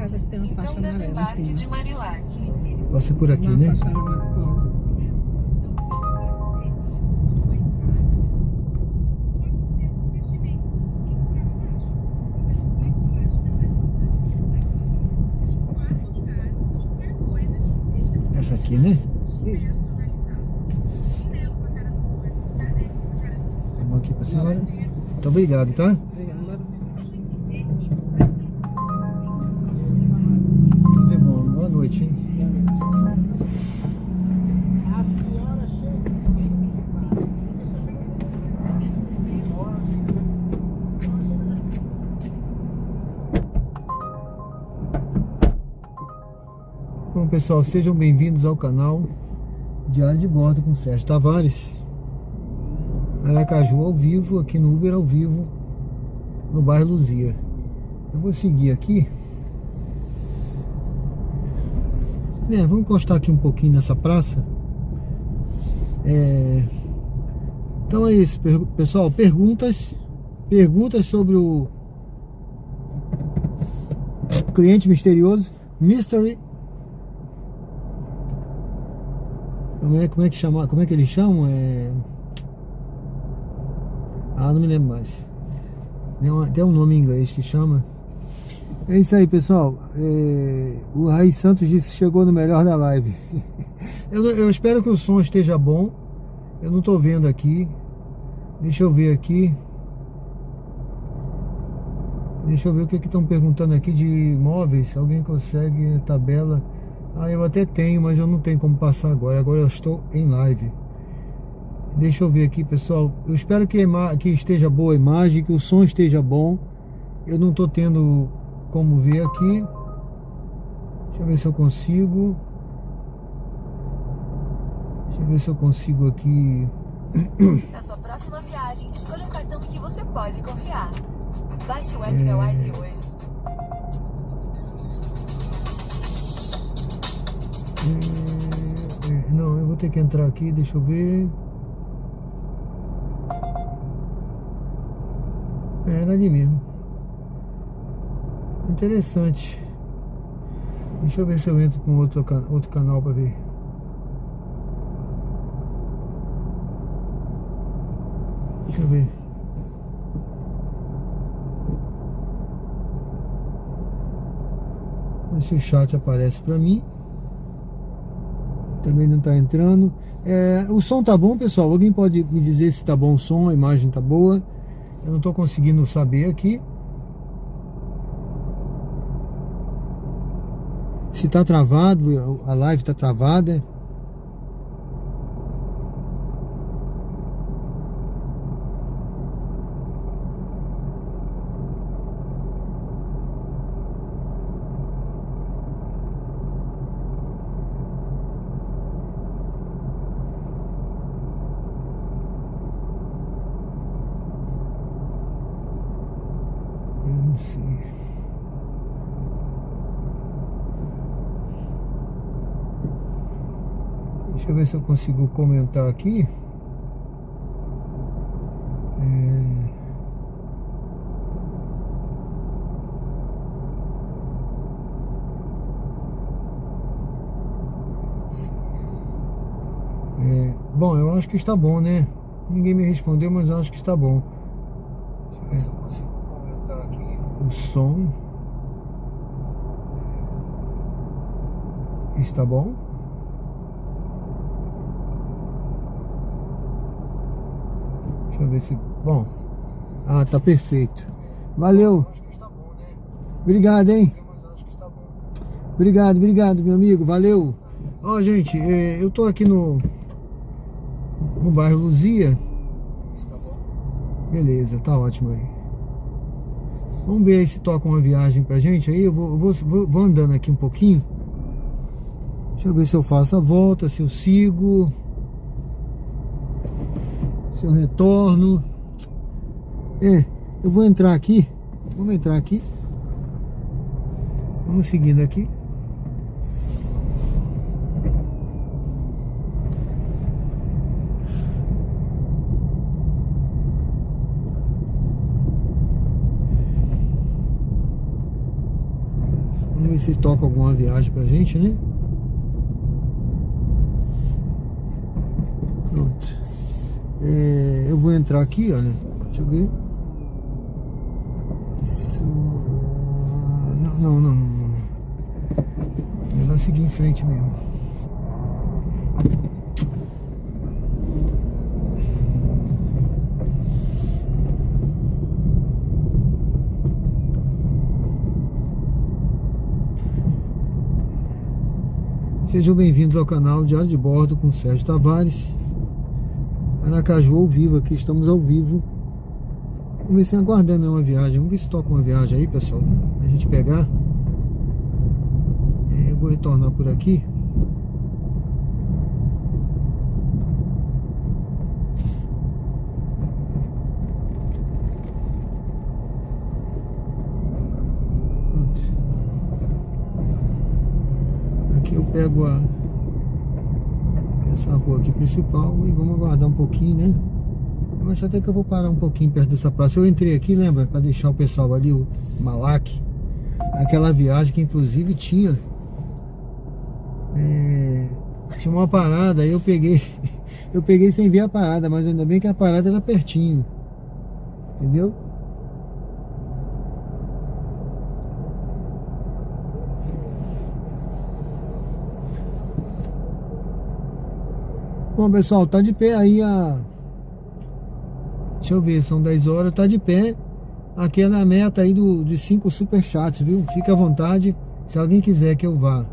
ônibus, que tem uma faixa então amarela em desembarque cima. de Marilac. Passa por aqui, Uma né? faixa amarela. Essa aqui, né? Isso. Vamos aqui pra senhora. Muito obrigado, tá? Obrigada. Tudo é bom. Boa noite, hein? A senhora chega. Bom, pessoal, sejam bem-vindos ao canal Diário de Bordo com Sérgio Tavares. Aracaju ao vivo, aqui no Uber ao vivo, no bairro Luzia. Eu vou seguir aqui. Vamos encostar aqui um pouquinho nessa praça. Então é isso, pessoal. Perguntas sobre o cliente misterioso, Mystery. Como é que chama? Como é que eles chamam? Não me lembro mais. Tem um nome em inglês que chama. É isso aí, pessoal. O Raiz Santos disse que chegou no melhor da live. Eu espero que o som esteja bom. Eu não tô vendo aqui. Deixa eu ver aqui. Deixa eu ver o que estão perguntando aqui de imóveis. Alguém consegue tabela? Eu até tenho, mas eu não tenho como passar agora. Agora eu estou em live. Deixa eu ver aqui, pessoal. Eu espero que esteja boa a imagem, que o som esteja bom. Eu não estou tendo como ver aqui. Deixa eu ver se eu consigo. Deixa eu ver se eu consigo aqui. Na sua próxima viagem, escolha um cartão que você pode confiar. Baixe o app da Wise hoje. Não, eu vou ter que entrar aqui, deixa eu ver. Era ali mesmo. Interessante. Deixa eu ver se eu entro com outro canal para ver. Deixa eu ver. Esse chat aparece para mim. Também não tá entrando. O som tá bom, pessoal? Alguém pode me dizer se tá bom o som, a imagem tá boa? Eu não tô conseguindo saber aqui. Se tá travado, a live tá travada. Não sei. Deixa eu ver se eu consigo comentar aqui. Bom, eu acho que está bom, né? Ninguém me respondeu, mas eu acho que está bom. Deixa eu ver se eu consigo comentar aqui o som. Está bom? Deixa eu ver se... Bom. Tá perfeito. Valeu. Acho que está bom, né? Obrigado, hein? Obrigado, meu amigo. Valeu. Gente, eu tô aqui no bairro Luzia. Beleza, tá ótimo aí. Vamos ver aí se toca uma viagem pra gente aí. Eu vou andando aqui um pouquinho. Deixa eu ver se eu faço a volta, se eu sigo, se eu retorno. Eu vou entrar aqui. Vamos entrar aqui. Vamos seguindo aqui. Vamos ver se toca alguma viagem pra gente, né? Pronto. Eu vou entrar aqui, olha. Deixa eu ver. Isso... Não. Vai seguir em frente mesmo. Sejam bem-vindos ao canal Diário de Bordo com Sérgio Tavares. Aracaju ao vivo aqui, estamos ao vivo. Vamos ver se aguardando uma viagem. Vamos ver se toca uma viagem aí, pessoal. A gente pegar. Eu vou retornar por aqui. Pronto. Aqui eu pego essa rua aqui principal e vamos aguardar um pouquinho, né? Eu acho até que eu vou parar um pouquinho perto dessa praça. Eu entrei aqui, lembra? Para deixar o pessoal ali, o Malac. Aquela viagem que inclusive tinha uma parada. Aí eu peguei sem ver a parada, mas ainda bem que a parada era pertinho, entendeu? Bom, pessoal, tá de pé aí deixa eu ver, são 10 horas, tá de pé. Aqui é na meta aí de 5 superchats, viu? Fica à vontade. Se alguém quiser que eu vá,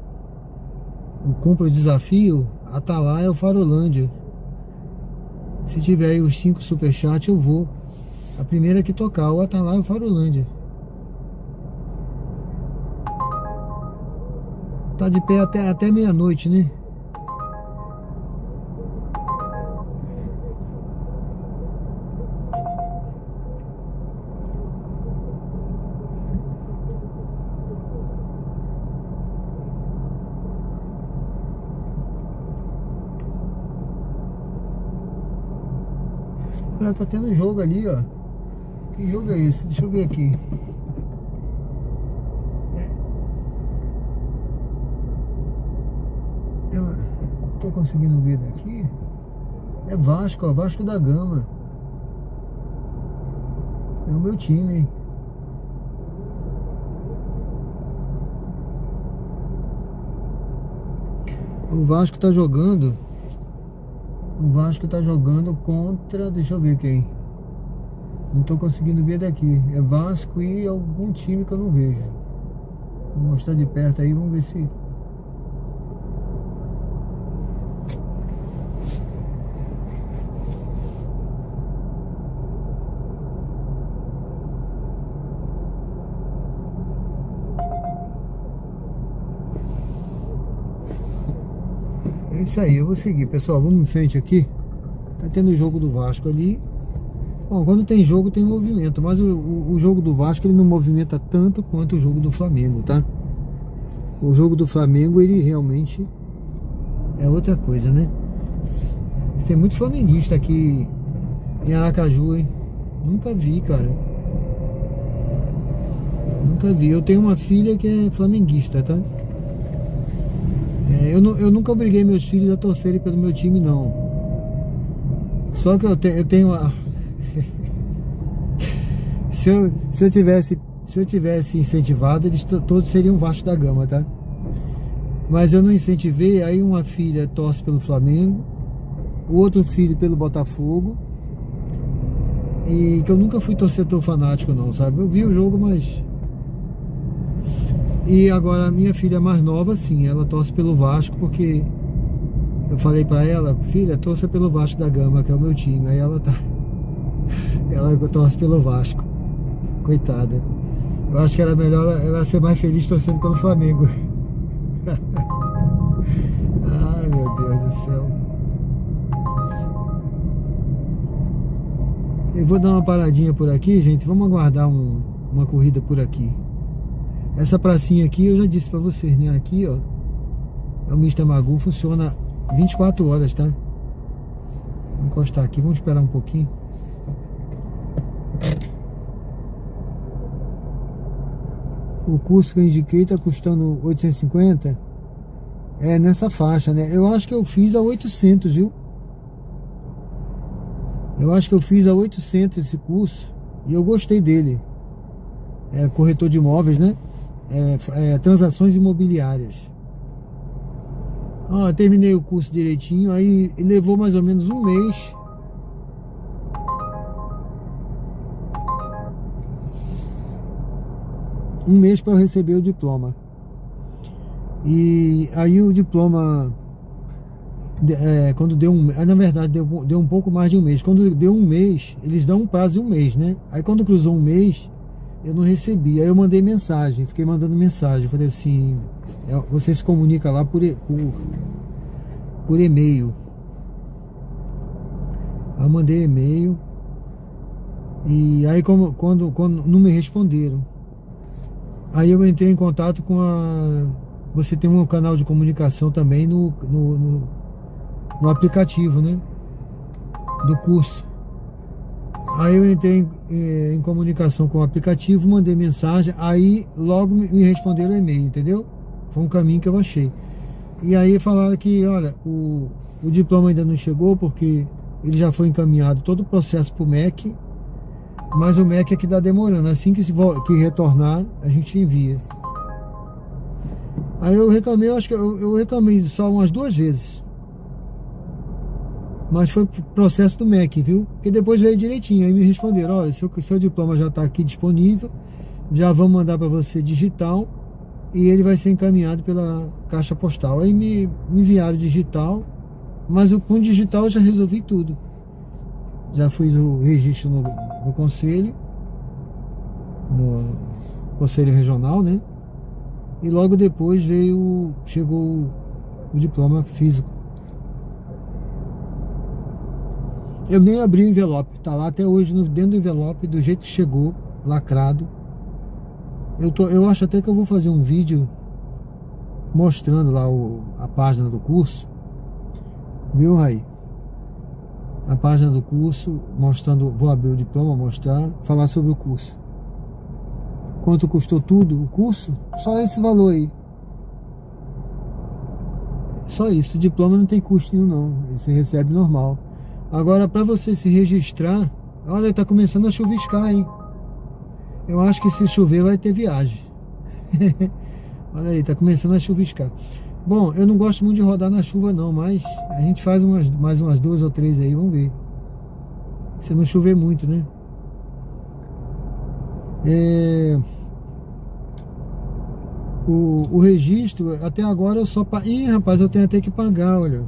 eu cumpro o desafio, Atalaia é o Farolândia. Se tiver aí os 5 superchats, eu vou. A primeira que tocar, o Atalaia é o Farolândia. Tá de pé até meia-noite, né? Olha, tá tendo jogo ali, ó. Que jogo é esse? Deixa eu ver aqui. Eu tô conseguindo ver daqui. É Vasco, ó, Vasco da Gama. É o meu time, hein? O Vasco tá jogando. O Vasco tá jogando contra... Deixa eu ver quem. Não tô conseguindo ver daqui. É Vasco e algum time que eu não vejo. Vou mostrar de perto aí, vamos ver se... É isso aí, eu vou seguir, pessoal. Vamos em frente aqui. Tá tendo o jogo do Vasco ali. Bom, quando tem jogo tem movimento, mas o jogo do Vasco ele não movimenta tanto quanto o jogo do Flamengo, tá? O jogo do Flamengo ele realmente é outra coisa, né? Tem muito flamenguista aqui em Aracaju, hein? Nunca vi, cara. Nunca vi. Eu tenho uma filha que é flamenguista, tá? Eu nunca obriguei meus filhos a torcerem pelo meu time, não. Só que eu tenho uma... se eu tivesse incentivado, eles todos seriam Vasco da Gama, tá? Mas eu não incentivei. Aí uma filha torce pelo Flamengo, o outro filho pelo Botafogo. E que eu nunca fui torcedor fanático, não, sabe? Eu vi o jogo, mas... E agora a minha filha mais nova, sim, ela torce pelo Vasco, porque eu falei pra ela: filha, torça pelo Vasco da Gama, que é o meu time. Aí ela torce pelo Vasco. Coitada. Eu acho que era melhor ela ser mais feliz torcendo pelo Flamengo. Ai, meu Deus do céu. Eu vou dar uma paradinha por aqui, gente. Vamos aguardar uma corrida por aqui. Essa pracinha aqui, eu já disse pra vocês, né? Aqui, ó, é o Mr. Magoo, funciona 24 horas, tá? Vou encostar aqui, vamos esperar um pouquinho. O curso que eu indiquei tá custando 850. É nessa faixa, né? Eu acho que eu fiz a 800, viu? Eu acho que eu fiz a 800 esse curso e eu gostei dele. É corretor de imóveis, né? Transações imobiliárias. Terminei o curso direitinho, aí levou mais ou menos um mês. Um mês para eu receber o diploma. E aí o diploma, quando deu na verdade deu um pouco mais de um mês. Quando deu um mês, eles dão um prazo de um mês, né? Aí quando cruzou um mês, eu não recebi. Aí eu mandei mensagem, fiquei mandando mensagem. Falei assim, você se comunica lá por e-mail. Aí eu mandei e-mail. E aí quando não me responderam, aí eu entrei em contato com você tem um canal de comunicação também no aplicativo, né? Do curso. Aí eu entrei em comunicação com o aplicativo, mandei mensagem, aí logo me responderam o e-mail, entendeu? Foi um caminho que eu achei. E aí falaram que, olha, o diploma ainda não chegou porque ele já foi encaminhado todo o processo para o MEC, mas o MEC é que está demorando. Assim que retornar, a gente envia. Aí eu reclamei, eu acho que eu reclamei só umas 2 vezes. Mas foi processo do MEC, viu? Porque depois veio direitinho. Aí me responderam, olha, seu diploma já está aqui disponível, já vamos mandar para você digital e ele vai ser encaminhado pela caixa postal. Aí me enviaram digital, mas com digital eu já resolvi tudo. Já fiz o registro no conselho, no conselho regional, né? E logo depois chegou o diploma físico. Eu nem abri o envelope, tá lá até hoje dentro do envelope, do jeito que chegou, lacrado. Eu acho até que eu vou fazer um vídeo mostrando lá a página do curso, viu, Raí? A página do curso, mostrando, vou abrir o diploma, mostrar, falar sobre o curso. Quanto custou tudo o curso? Só esse valor aí. Só isso, o diploma não tem custo nenhum não, você recebe normal. Agora para você se registrar, olha, tá começando a chuviscar, hein? Eu acho que se chover vai ter viagem. Olha aí, tá começando a chuviscar. Bom, eu não gosto muito de rodar na chuva não, mas a gente faz mais umas 2 ou 3 aí, vamos ver. Se não chover muito, né? O registro, até agora eu só... Ih, rapaz, eu tenho até que pagar, olha.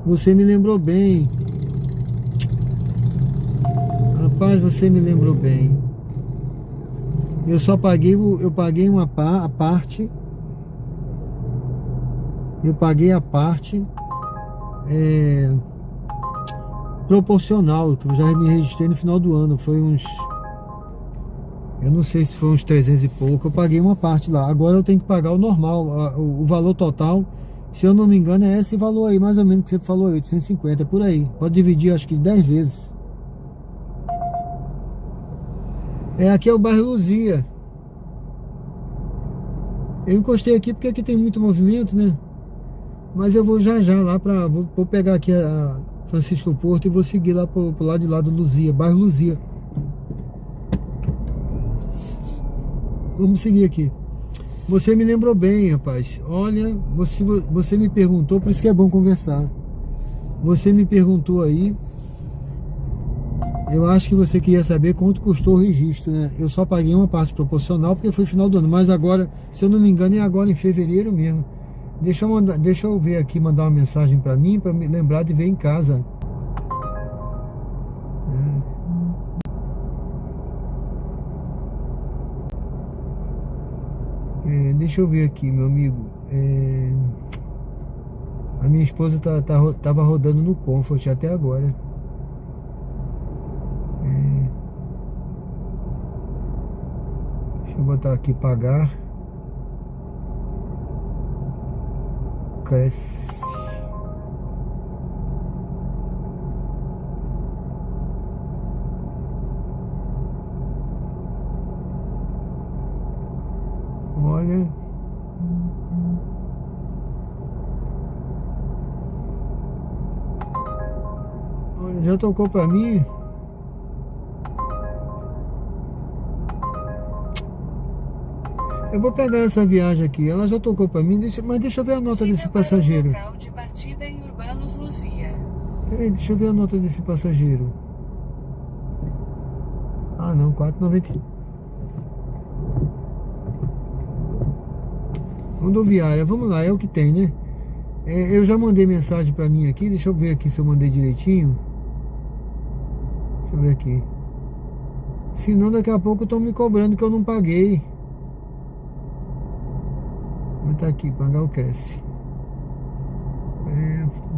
Você me lembrou bem. Rapaz, você me lembrou bem. Eu só paguei, eu paguei a parte. Eu paguei a parte proporcional, que eu já me registrei no final do ano. Foi uns... Eu não sei se foi uns 300 e pouco. Eu paguei uma parte lá. Agora eu tenho que pagar o normal, o valor total. Se eu não me engano é esse valor aí, mais ou menos que você falou, 850, por aí. Pode dividir acho que 10 vezes. Aqui é o bairro Luzia. Eu encostei aqui porque aqui tem muito movimento, né? Mas eu vou já lá vou pegar aqui a Francisco Porto e vou seguir lá pro lado de lá do Luzia, bairro Luzia. Vamos seguir aqui. Você me lembrou bem, rapaz. Olha, você me perguntou, por isso que é bom conversar. Você me perguntou aí. Eu acho que você queria saber quanto custou o registro, né? Eu só paguei uma parte proporcional porque foi final do ano. Mas agora, se eu não me engano, é agora em fevereiro mesmo. Deixa eu ver aqui, mandar uma mensagem pra mim, pra me lembrar de ver em casa. Deixa eu ver aqui, meu amigo. A minha esposa tava rodando no Comfort até agora. Deixa eu botar aqui, pagar. Cresce. Olha. Olha, já tocou pra mim. Eu vou pegar essa viagem aqui. Ela já tocou pra mim, mas deixa eu ver a nota desse passageiro. Local de partida em Urbanos Luzia. Peraí, deixa eu ver a nota desse passageiro. Ah, não, 4,90. Rodoviária, vamos lá, é o que tem, né? Eu já mandei mensagem pra mim aqui. Deixa eu ver aqui se eu mandei direitinho. Deixa eu ver aqui. Senão daqui a pouco estão me cobrando que eu não paguei. Vou tá aqui, pagar o Cresce.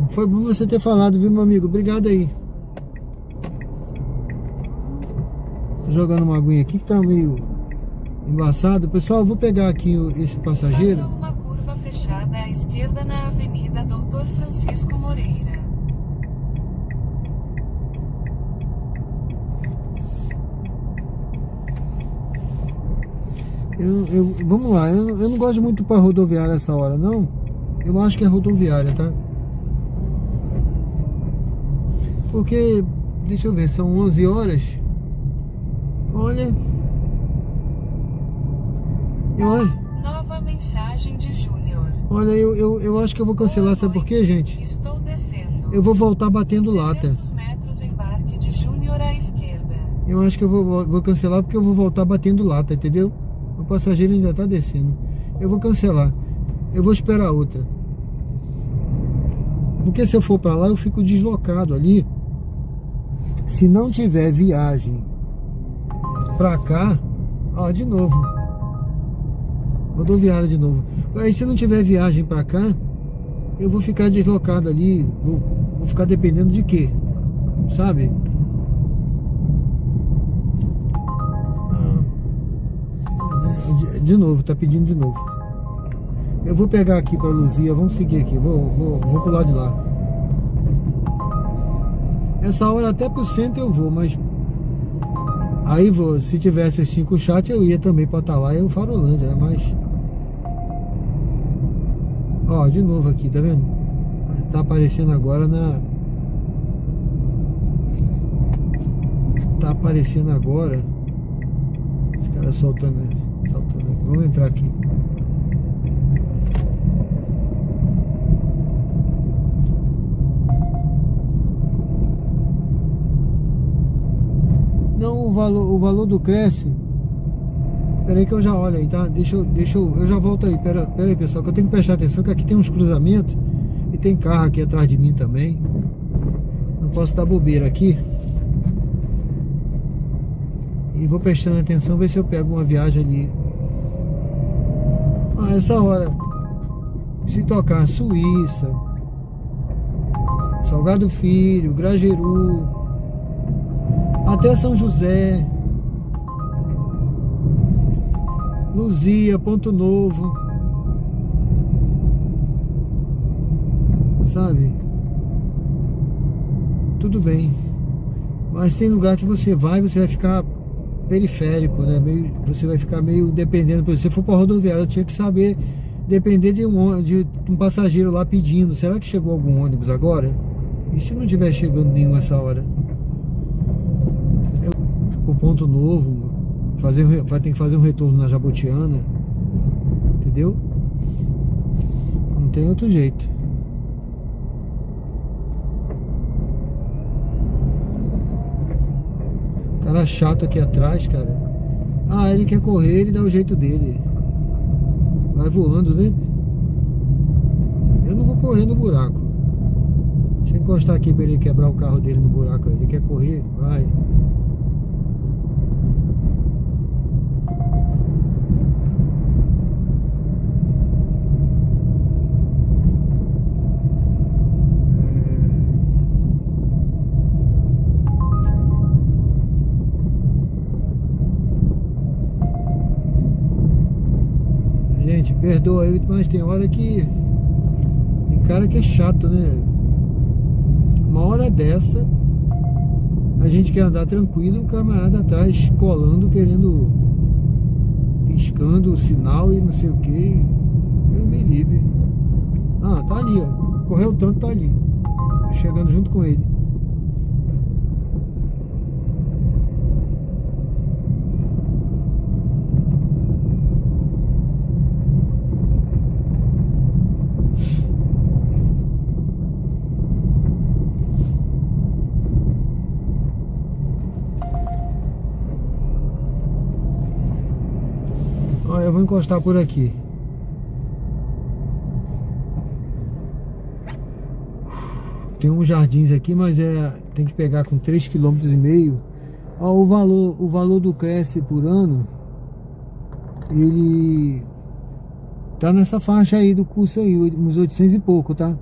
Foi bom você ter falado, viu, meu amigo? Obrigado aí. Tô jogando uma aguinha aqui que tá meio embaçado. Pessoal, eu vou pegar aqui esse passageiro. Faça uma curva fechada à esquerda na Avenida Doutor Francisco Moreira. Vamos lá, eu não gosto muito para rodoviária essa hora, não. Eu acho que é rodoviária, tá? Porque, deixa eu ver, são 11 horas. Olha. Nova mensagem de Júnior. Olha, eu acho que eu vou cancelar, sabe por quê, gente? Estou descendo. Eu vou voltar batendo lata. 300 metros embarque de Júnior à esquerda. Eu acho que eu vou cancelar porque eu vou voltar batendo lata, entendeu? O passageiro ainda tá descendo. Eu vou cancelar. Eu vou esperar outra. Porque se eu for pra lá, eu fico deslocado ali. Se não tiver viagem pra cá, ó, de novo. Rodoviária de novo. Aí se não tiver viagem pra cá, eu vou ficar deslocado ali. Vou ficar dependendo de quê? Sabe? De novo, tá pedindo de novo. Eu vou pegar aqui pra Luzia. Vamos seguir aqui. Vou pro lado de lá. Essa hora até pro centro eu vou, mas aí se tivesse os 5 chats eu ia também pra Atalaia ou Farolândia, né? Mas ó, de novo aqui, tá vendo? Tá aparecendo agora tá aparecendo agora esse cara soltando aqui. Vamos entrar aqui. Não, o valor do Cresce. Pera aí que eu já olho aí, tá? Eu já volto aí. Pera aí, pessoal, que eu tenho que prestar atenção que aqui tem uns cruzamentos e tem carro aqui atrás de mim também. Não posso dar bobeira aqui. E vou prestando atenção, ver se eu pego uma viagem ali. Ah, essa hora, se tocar Suíça, Salgado Filho, Grajeru, até São José, Luzia, Ponto Novo, sabe? Tudo bem. Mas tem lugar que você vai ficar periférico, né? Você vai ficar meio dependendo. Por exemplo, se você for para rodoviária, eu tinha que saber, depender de um passageiro lá pedindo, será que chegou algum ônibus agora? E se não estiver chegando nenhum essa hora? O Ponto Novo, vai ter que fazer um retorno na Jabotiana, entendeu? Não tem outro jeito. Cara chato aqui atrás, cara. Ah, ele quer correr, ele dá o jeito dele. Vai voando, né? Eu não vou correr no buraco. Deixa eu encostar aqui pra ele quebrar o carro dele no buraco. Ele quer correr? Vai. Gente, perdoa aí, mas tem hora que tem cara que é chato, né? Uma hora dessa a gente quer andar tranquilo e o camarada atrás colando, querendo piscando o sinal e não sei o que. Eu me livre. Ah, tá ali, ó. Correu tanto, tá ali. Tô chegando junto com ele. Ó, eu vou encostar por aqui. Tem uns jardins aqui, mas tem que pegar com 3,5 km. Ó, o valor do Cresce por ano, ele tá nessa faixa aí do curso aí, uns 800 e pouco, tá?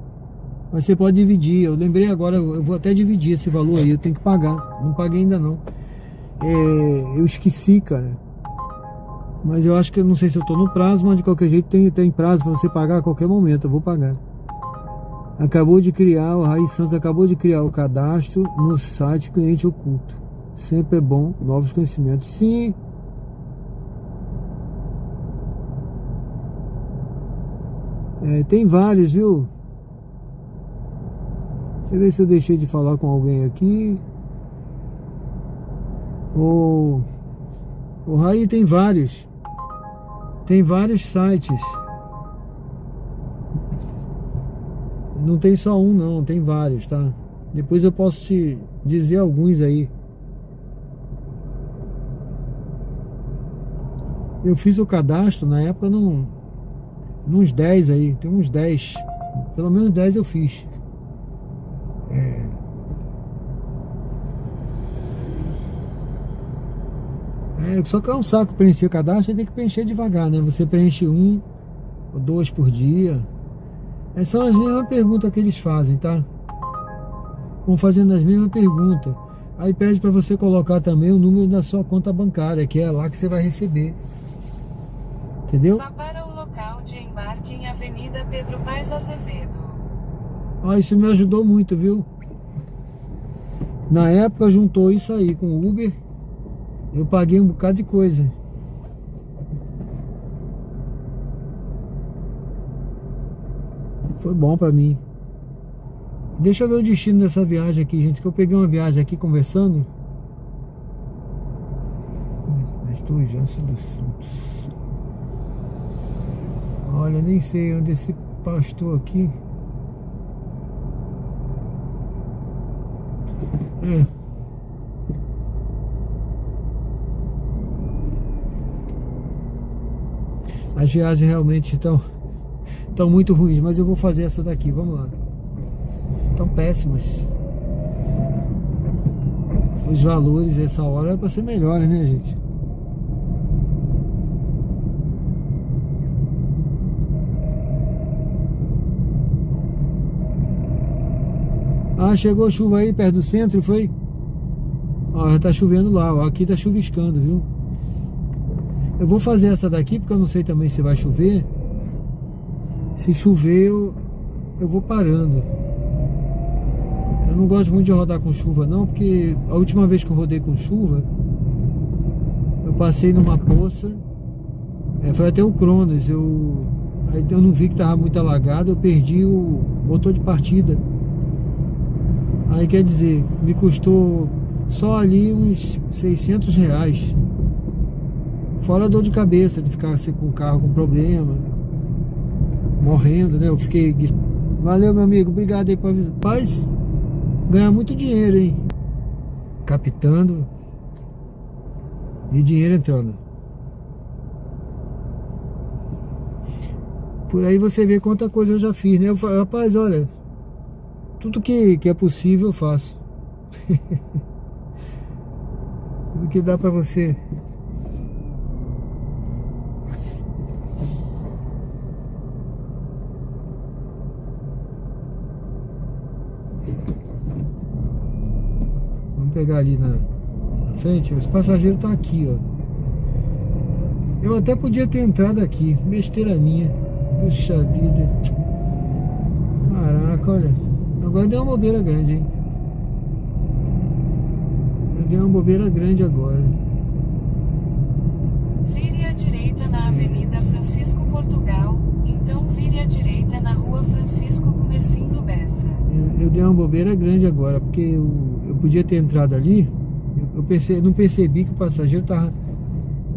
Mas você pode dividir. Eu lembrei agora, eu vou até dividir esse valor aí. Eu tenho que pagar. Não paguei ainda não. Eu esqueci, cara. Mas eu acho que eu não sei se eu tô no prazo, mas de qualquer jeito tem prazo para você pagar a qualquer momento. Eu vou pagar. O Raiz Santos acabou de criar o cadastro no site Cliente Oculto. Sempre é bom, novos conhecimentos. Sim. Tem vários, viu? Deixa eu ver se eu deixei de falar com alguém aqui. O Raí tem vários. Tem vários sites. Não tem só um não, tem vários, tá? Depois eu posso te dizer alguns aí. Eu fiz o cadastro na época uns 10 aí, tem uns 10. Pelo menos 10 eu fiz. Só que é um saco preencher o cadastro, você tem que preencher devagar, né? Você preenche 1 ou 2 por dia. São as mesmas perguntas que eles fazem, tá? Vão fazendo as mesmas perguntas. Aí pede para você colocar também o número da sua conta bancária, que é lá que você vai receber. Entendeu? Vá para o local de embarque em Avenida Pedro Paes Azevedo. Isso me ajudou muito, viu? Na época juntou isso aí com o Uber. Eu paguei um bocado de coisa. Foi bom pra mim. Deixa eu ver o destino dessa viagem aqui, gente. Que eu peguei uma viagem aqui conversando. Pastor Janso dos Santos. Olha, nem sei onde esse pastor aqui. As viagens realmente estão muito ruins, mas eu vou fazer essa daqui, vamos lá. Estão péssimas. Os valores essa hora é para ser melhores, né, gente? Chegou chuva aí perto do centro, foi? Já tá chovendo lá, ó. Aqui tá chuviscando, viu? Eu vou fazer essa daqui porque eu não sei também se vai chover. Se chover, eu vou parando. Eu não gosto muito de rodar com chuva não, porque a última vez que eu rodei com chuva, eu passei numa poça. Foi até o Cronos. Aí eu não vi que tava muito alagado, eu perdi o motor de partida. Aí quer dizer, me custou só ali uns R$600. Fora a dor de cabeça de ficar assim, com o carro com problema, morrendo, né? Eu fiquei... Valeu, meu amigo, obrigado aí por avisar. Mas ganhar muito dinheiro, hein? Captando e dinheiro entrando. Por aí você vê quanta coisa eu já fiz, né? Rapaz, olha, tudo que é possível eu faço. Tudo que dá pra você. Vamos pegar ali na frente. Os passageiros tá aqui, ó. Eu até podia ter entrado aqui. Besteira minha. Puxa vida. Caraca, olha. Agora deu uma bobeira grande, hein? Eu dei uma bobeira grande agora. Vire à direita na Avenida Francisco Portugal, então vire à direita na Rua Francisco Gumercindo Bessa. Eu dei uma bobeira grande agora, porque eu podia ter entrado ali, não percebi que o passageiro estava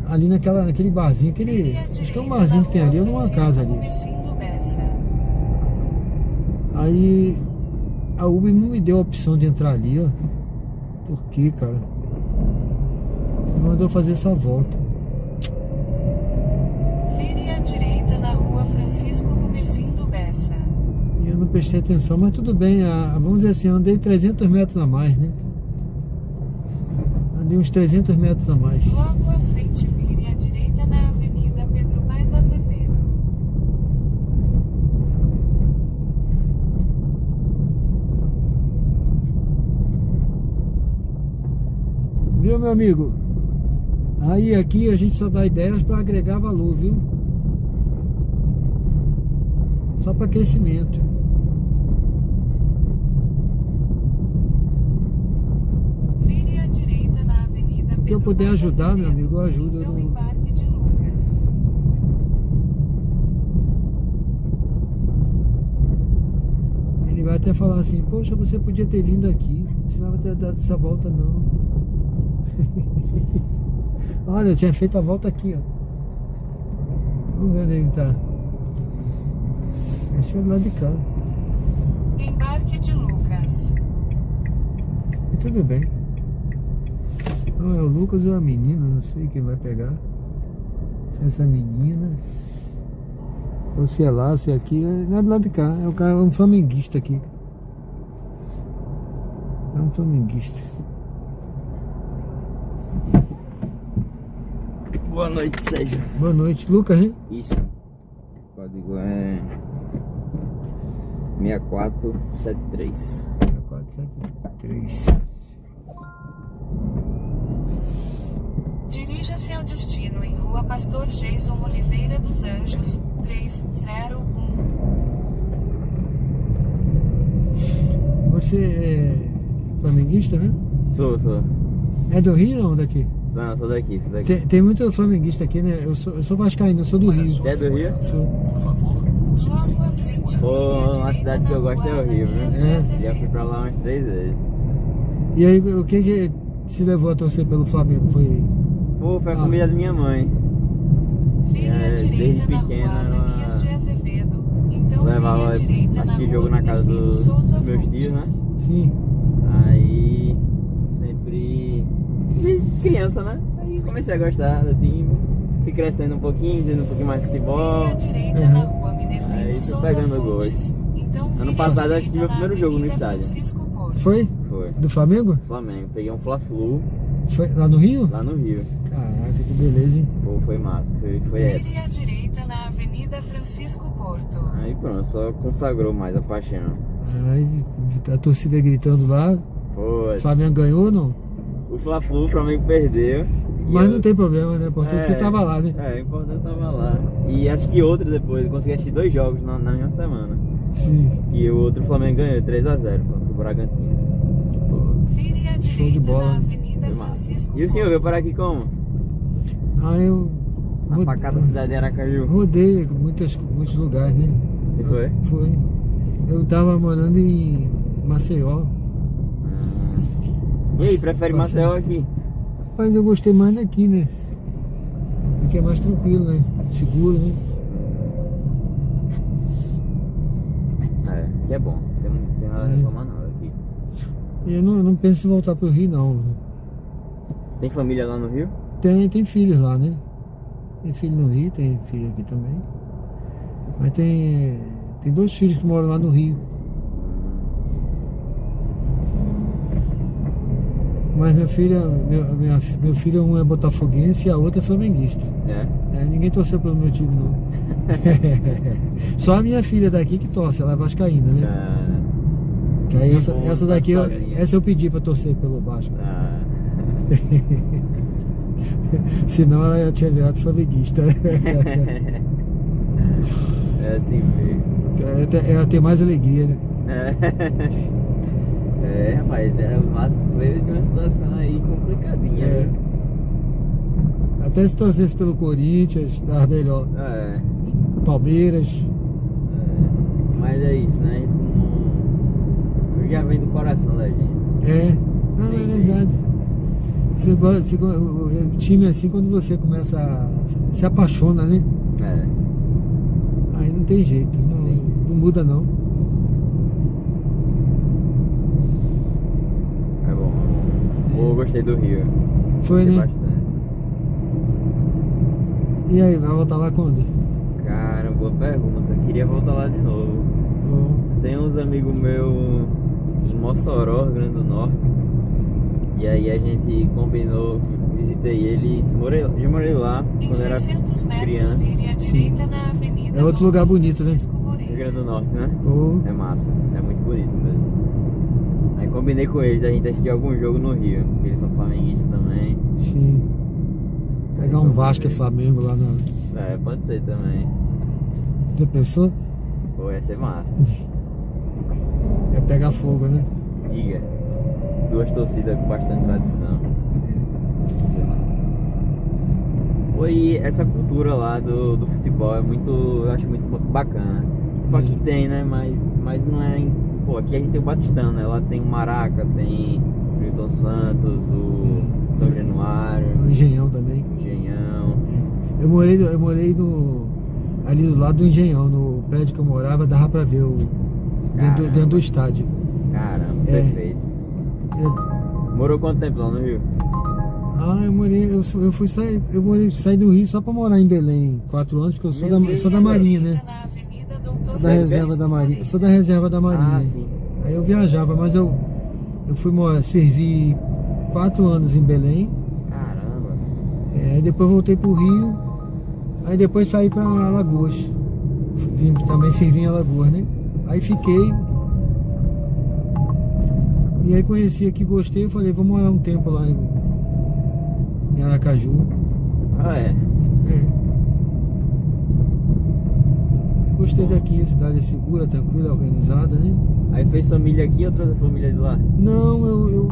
ali naquele barzinho, acho que é um barzinho que tem ali, ou numa casa ali. Aí a Uber não me deu a opção de entrar ali, ó. Por quê, cara? Mandou fazer essa volta. Vire à direita na Rua Francisco Gumercindo Bessa. E eu não prestei atenção, mas tudo bem. Vamos dizer assim, eu andei 300 metros a mais, né? Andei uns 300 metros a mais. Logo à frente, vire à direita na Avenida Pedro Paes Azevedo. Viu, meu amigo? Aí aqui a gente só dá ideias para agregar valor, viu? Só para crescimento. Vire à direita na Avenida Pedro O que eu puder Paes ajudar, Azevedo, meu amigo, eu ajudo. Então embarque de Lucas. Ele vai até falar assim, poxa, você podia ter vindo aqui, não precisava ter dado essa volta não. Olha, eu tinha feito a volta aqui, ó. Vamos ver onde ele tá. Esse é do lado de cá. Embarque de Lucas. E tudo bem. Não, é o Lucas ou a menina, não sei quem vai pegar. Se é essa menina. Ou se é lá, se é aqui. Não é do lado de cá. É um flamenguista aqui. É um flamenguista. Boa noite, Sérgio. Boa noite. Lucas, né? Isso. O código é 6473. 473. Dirija-se ao destino em Rua Pastor Jason Oliveira dos Anjos, 301. Você é flamenguista, né? Sou. É do Rio ou daqui? Não, sou daqui. Tem muito flamenguista aqui, né? Eu sou vascaíno, eu sou do Rio. Você é do Rio? Sou. Por favor, use o cinto de segurança. Pô, uma cidade que eu gosto é o Rio, né? É. Já fui pra lá umas 3 vezes. E aí, o que se levou a torcer pelo Flamengo? Foi... Pô, foi a família da minha mãe. Vire à direita desde na pequena, Rua Ananias de Azevedo, então levava vire à direita na assistir Rua jogo na casa Minervino dos Souza meus Fontes. tios, né? Sim. Aí sempre desde criança, né? Aí comecei a gostar do time. Fui crescendo um pouquinho, entendendo um pouquinho mais de futebol. Vire à direita na Rua Minervino Aí fui Souza pegando Fontes. Então Ano vire à passado eu direita assisti meu na primeiro jogo no Avenida estádio. Francisco Porto. Foi? Foi. Do Flamengo? Flamengo. Peguei um Fla-Flu Foi lá no Rio? lá no Rio. Caraca, que beleza, hein? Pô, foi massa. Foi épico. Vire à direita na Avenida Francisco Porto. Aí pronto, só consagrou mais a paixão. Aí a torcida gritando lá. Pô, O Flamengo ganhou ou não? o Fla-Flu, o Flamengo perdeu. E Mas eu- não tem problema, né? Porque você tava lá, né? É, o importante eu tava lá. E assisti outro depois, eu consegui assistir 2 jogos na mesma semana. Sim. E o outro Flamengo ganhou 3-0 contra o Bragantino. Pô. Vire à Show de direita bola. na Avenida Foi massa. Francisco E o senhor Porto. veio parar aqui como? Aí eu Na pacata cidade de Aracaju. rodei muitos lugares, né? E foi? Foi. Eu tava morando em Maceió. E aí, prefere Maceió aqui? Mas eu gostei mais daqui, né? Aqui é mais tranquilo, né? Seguro, né? É, aqui é bom. Não tem nada a reclamar não aqui. E eu não penso em voltar pro Rio, não. Tem família lá no Rio? Tem filhos lá, né? Tem filho no Rio, tem filho aqui também. Mas tem 2 filhos que moram lá no Rio. Mas minha filha, meu filho, um é botafoguense e a outra é flamenguista. É. Ninguém torceu pelo meu time, não. Só a minha filha daqui que torce, ela é vascaína, né? Que aí essa daqui, essa eu pedi pra torcer pelo Vasco. Senão ela já tinha virado flamenguista. É assim mesmo. Ela tem mais alegria, né? Rapaz, o Vasco veio de uma situação aí complicadinha, né? Até se torcesse pelo Corinthians, tava melhor. Palmeiras. Mas é isso, né? A gente não... já vem do coração da gente. Não, é verdade. O time assim, quando você começa se apaixona, né? Aí não tem jeito, não muda não. É bom. Eu gostei do Rio. Foi, Gostei né? bastante. E aí, vai voltar lá quando? Cara, boa pergunta. Queria voltar lá de novo. Tem uns amigos meus em Mossoró, Rio Grande do Norte. E aí a gente combinou, visitei eles, já morei lá Em quando era 600 metros, criança. vire à direita na avenida É outro Dom lugar bonito, né? Francisco Moreira. Rio Grande do Norte, né? Pô, É massa, é muito bonito mesmo. Aí combinei com eles da gente assistir algum jogo no Rio, porque eles são flamenguistas também. sim. Pegar um Vasco e Flamengo lá na... Pode ser também. Já pensou? Pô, ia ser massa. É pegar fogo, né? Diga. Duas torcidas com bastante tradição. E essa cultura lá do futebol é muito, eu acho muito bacana. Tipo, aqui tem, né? Mas não é. Pô, aqui a gente tem o Batistão, né? Lá tem o Maraca, tem o Milton Santos, o São Januário, O Engenhão também. o Engenhão. Eu morei ali do lado do Engenhão, no prédio que eu morava, dava pra ver dentro do estádio. Caramba, perfeito. Morou quanto tempo lá no Rio? Eu saí do Rio só pra morar em Belém, 4 anos, porque eu sou da Marinha, né? Na Avenida Doutor Sou da reserva da Marinha. Eu sou da reserva da Marinha. Sim. Aí eu viajava, mas eu fui servi 4 anos em Belém. Caramba. Aí depois voltei pro Rio. Aí depois saí pra Alagoas. Vim também servir em Alagoas, né? Aí fiquei. E aí conheci aqui, gostei. Eu falei, vou morar um tempo lá em Aracaju. Gostei daqui, a cidade é segura, tranquila, organizada, né? Aí fez família aqui ou trouxe a família de lá? Não, eu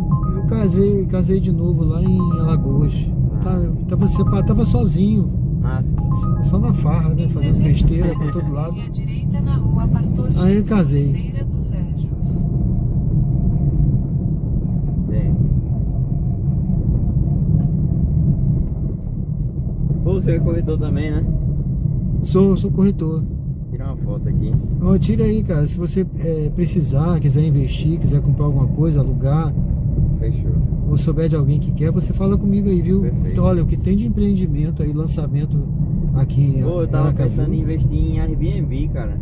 casei de novo lá em Alagoas. Tava sozinho, Sim. só na farra, né? Em Fazendo 300 besteira por metros, todo lado. vire à direita na rua Pastor Aí eu Jesus casei. Oliveira dos Anjos. Tem. Pô, você é corretor também, né? Sou corretor. Tirar uma foto aqui. Tira aí, cara. Se você precisar, quiser investir, quiser comprar alguma coisa, alugar, Fechou. ou souber de alguém que quer, você fala comigo aí, viu? Perfeito. Então, olha, o que tem de empreendimento aí, lançamento aqui Pô, eu em tava Aracaju. pensando em investir em Airbnb, cara.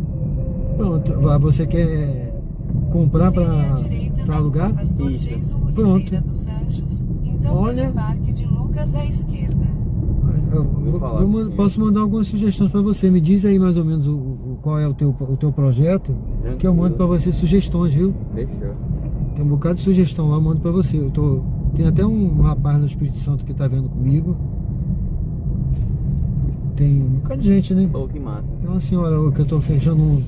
Pronto, você quer comprar Vire à pra direita na alugar? rua Pastor Isso. Jesus Pronto. Oliveira dos Anjos. Então Olha. desembarque de Lucas à esquerda. Posso mandar algumas sugestões para você. Me diz aí mais ou menos qual é o teu projeto, que eu mando para você sugestões, viu? Fechou. Tem um bocado de sugestão lá, eu mando para você. Tem até um rapaz no Espírito Santo que tá vendo comigo. Tem um bocado de gente, né? Pô, que massa. Tem uma senhora que eu tô fechando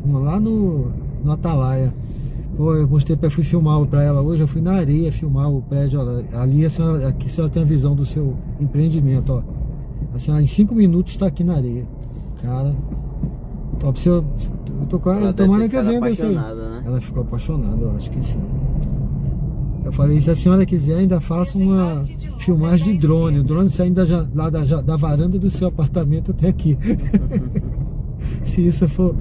uma lá no Atalaia. Pô, eu fui filmar pra ela hoje, eu fui na areia filmar o prédio. Olha, ali aqui a senhora tem a visão do seu empreendimento, ó. A senhora em 5 minutos está aqui na areia. Cara, top. Eu tô quase. Tomara que eu venda isso aí. Né? Ela ficou apaixonada, eu acho que sim. Eu falei, se a senhora quiser, ainda faço uma filmagem de drone. O drone saindo da varanda do seu apartamento até aqui. Se isso for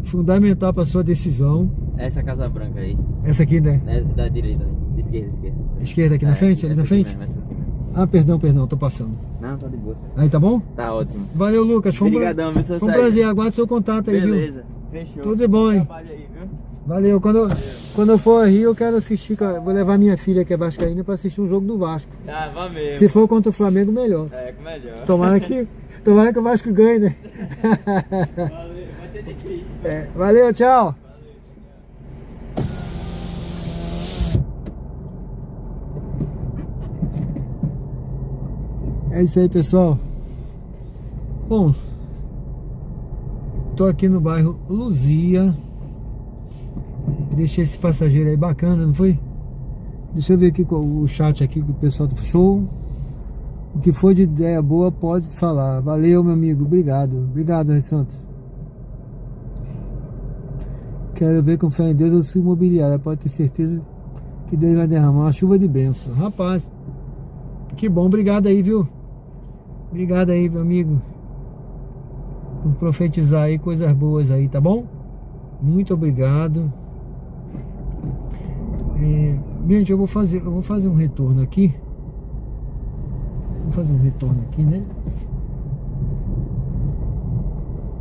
fundamental para sua decisão. Essa Casa Branca aí. Essa aqui, né? Da direita, né? De esquerda, Esquerda aqui na frente? Ali na frente? Mesmo, essa aqui mesmo. Ah, perdão, tô passando. Não, tá de boa. Aí, tá bom? Tá ótimo. Valeu, Lucas. Obrigadão, meu seu Foi um Sérgio. prazer. Aguarde seu contato aí, viu? Beleza. Fechou. Tudo de bom, hein? Bom trabalho aí, viu? Valeu. Quando eu for ao Rio, eu quero assistir. Vou levar minha filha, que é vascaína, pra assistir um jogo do Vasco. Ah, vá mesmo. Se for contra o Flamengo, melhor. Melhor. Tomara que o Vasco ganhe, né? Valeu, vai ser difícil. Valeu, tchau. É isso aí, pessoal. Bom, tô aqui no bairro Luzia. Deixei esse passageiro aí bacana, não foi? Deixa eu ver aqui o chat aqui que o pessoal show. O que for de ideia boa pode falar. Valeu, meu amigo. Obrigado. Obrigado, Rei Santos. Quero ver com fé em Deus a sua imobiliária. Pode ter certeza que Deus vai derramar uma chuva de bênção. Rapaz, que bom. Obrigado aí, viu? Obrigado aí, meu amigo, por profetizar aí coisas boas aí, tá bom? Muito obrigado. Gente, eu vou fazer um retorno aqui. Vou fazer um retorno aqui, né?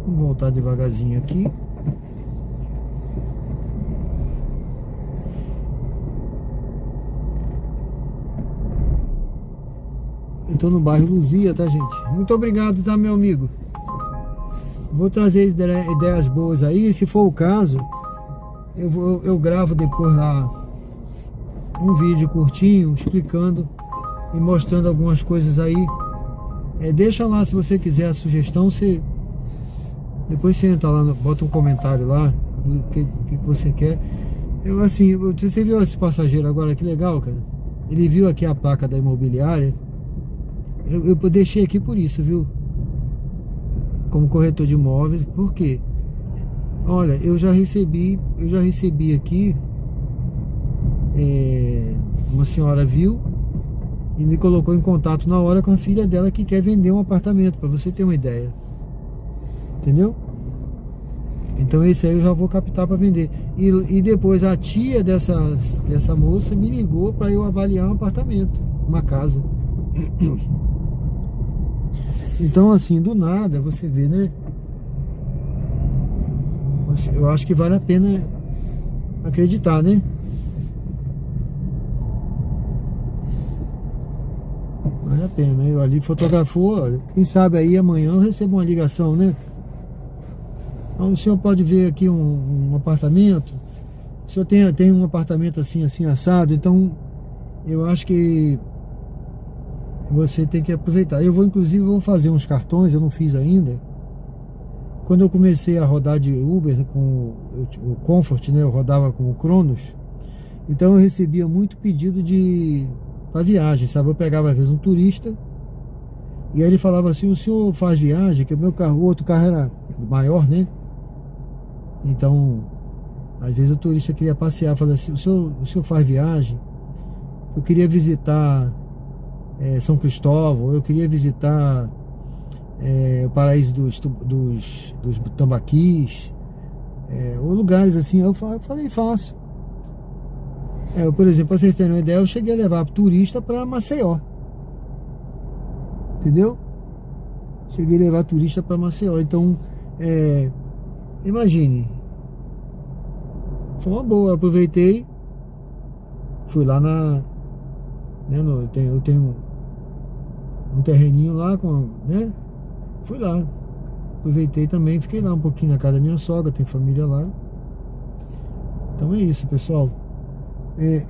Vamos voltar devagarzinho aqui. Eu tô no bairro Luzia, tá, gente? Muito obrigado, tá, meu amigo? Vou trazer ideias boas aí. Se for o caso, eu gravo depois lá um vídeo curtinho explicando e mostrando algumas coisas aí. Deixa lá, se você quiser a sugestão, depois você entra lá, bota um comentário lá do que você quer. Você viu esse passageiro agora, que legal, cara? Ele viu aqui a placa da imobiliária. Eu deixei aqui por isso, viu? Como corretor de imóveis. Por quê? Olha, eu já recebi aqui, uma senhora viu e me colocou em contato na hora com a filha dela que quer vender um apartamento, para você ter uma ideia. Entendeu? Então esse aí eu já vou captar para vender. E depois a tia dessa moça me ligou para eu avaliar um apartamento, uma casa. Então assim, do nada, você vê, né? Eu acho que vale a pena acreditar, né? Vale a pena. Eu ali fotografou, olha, quem sabe aí amanhã eu recebo uma ligação, né? Então, o senhor pode ver aqui um apartamento. O senhor tem um apartamento assim assado. Então eu acho que você tem que aproveitar. Inclusive vou fazer uns cartões, eu não fiz ainda. Quando eu comecei a rodar de Uber com o Comfort, né, eu rodava com o Cronos. Então eu recebia muito pedido para viagem, sabe? Eu pegava às vezes um turista e aí ele falava assim: o senhor faz viagem? Que o outro carro era maior, né? Então às vezes o turista queria passear, falava assim: o senhor faz viagem? Eu queria visitar São Cristóvão, eu queria visitar o paraíso dos tambaquis, ou lugares assim. Eu falei, fácil. Por exemplo, para vocês terem uma ideia, eu cheguei a levar turista para Maceió, entendeu? Cheguei a levar turista para Maceió. Então imagine, foi uma boa. Eu aproveitei, fui lá eu tenho um terreninho lá né? Fui lá, aproveitei também, fiquei lá um pouquinho na casa da minha sogra, tem família lá. Então é isso, pessoal.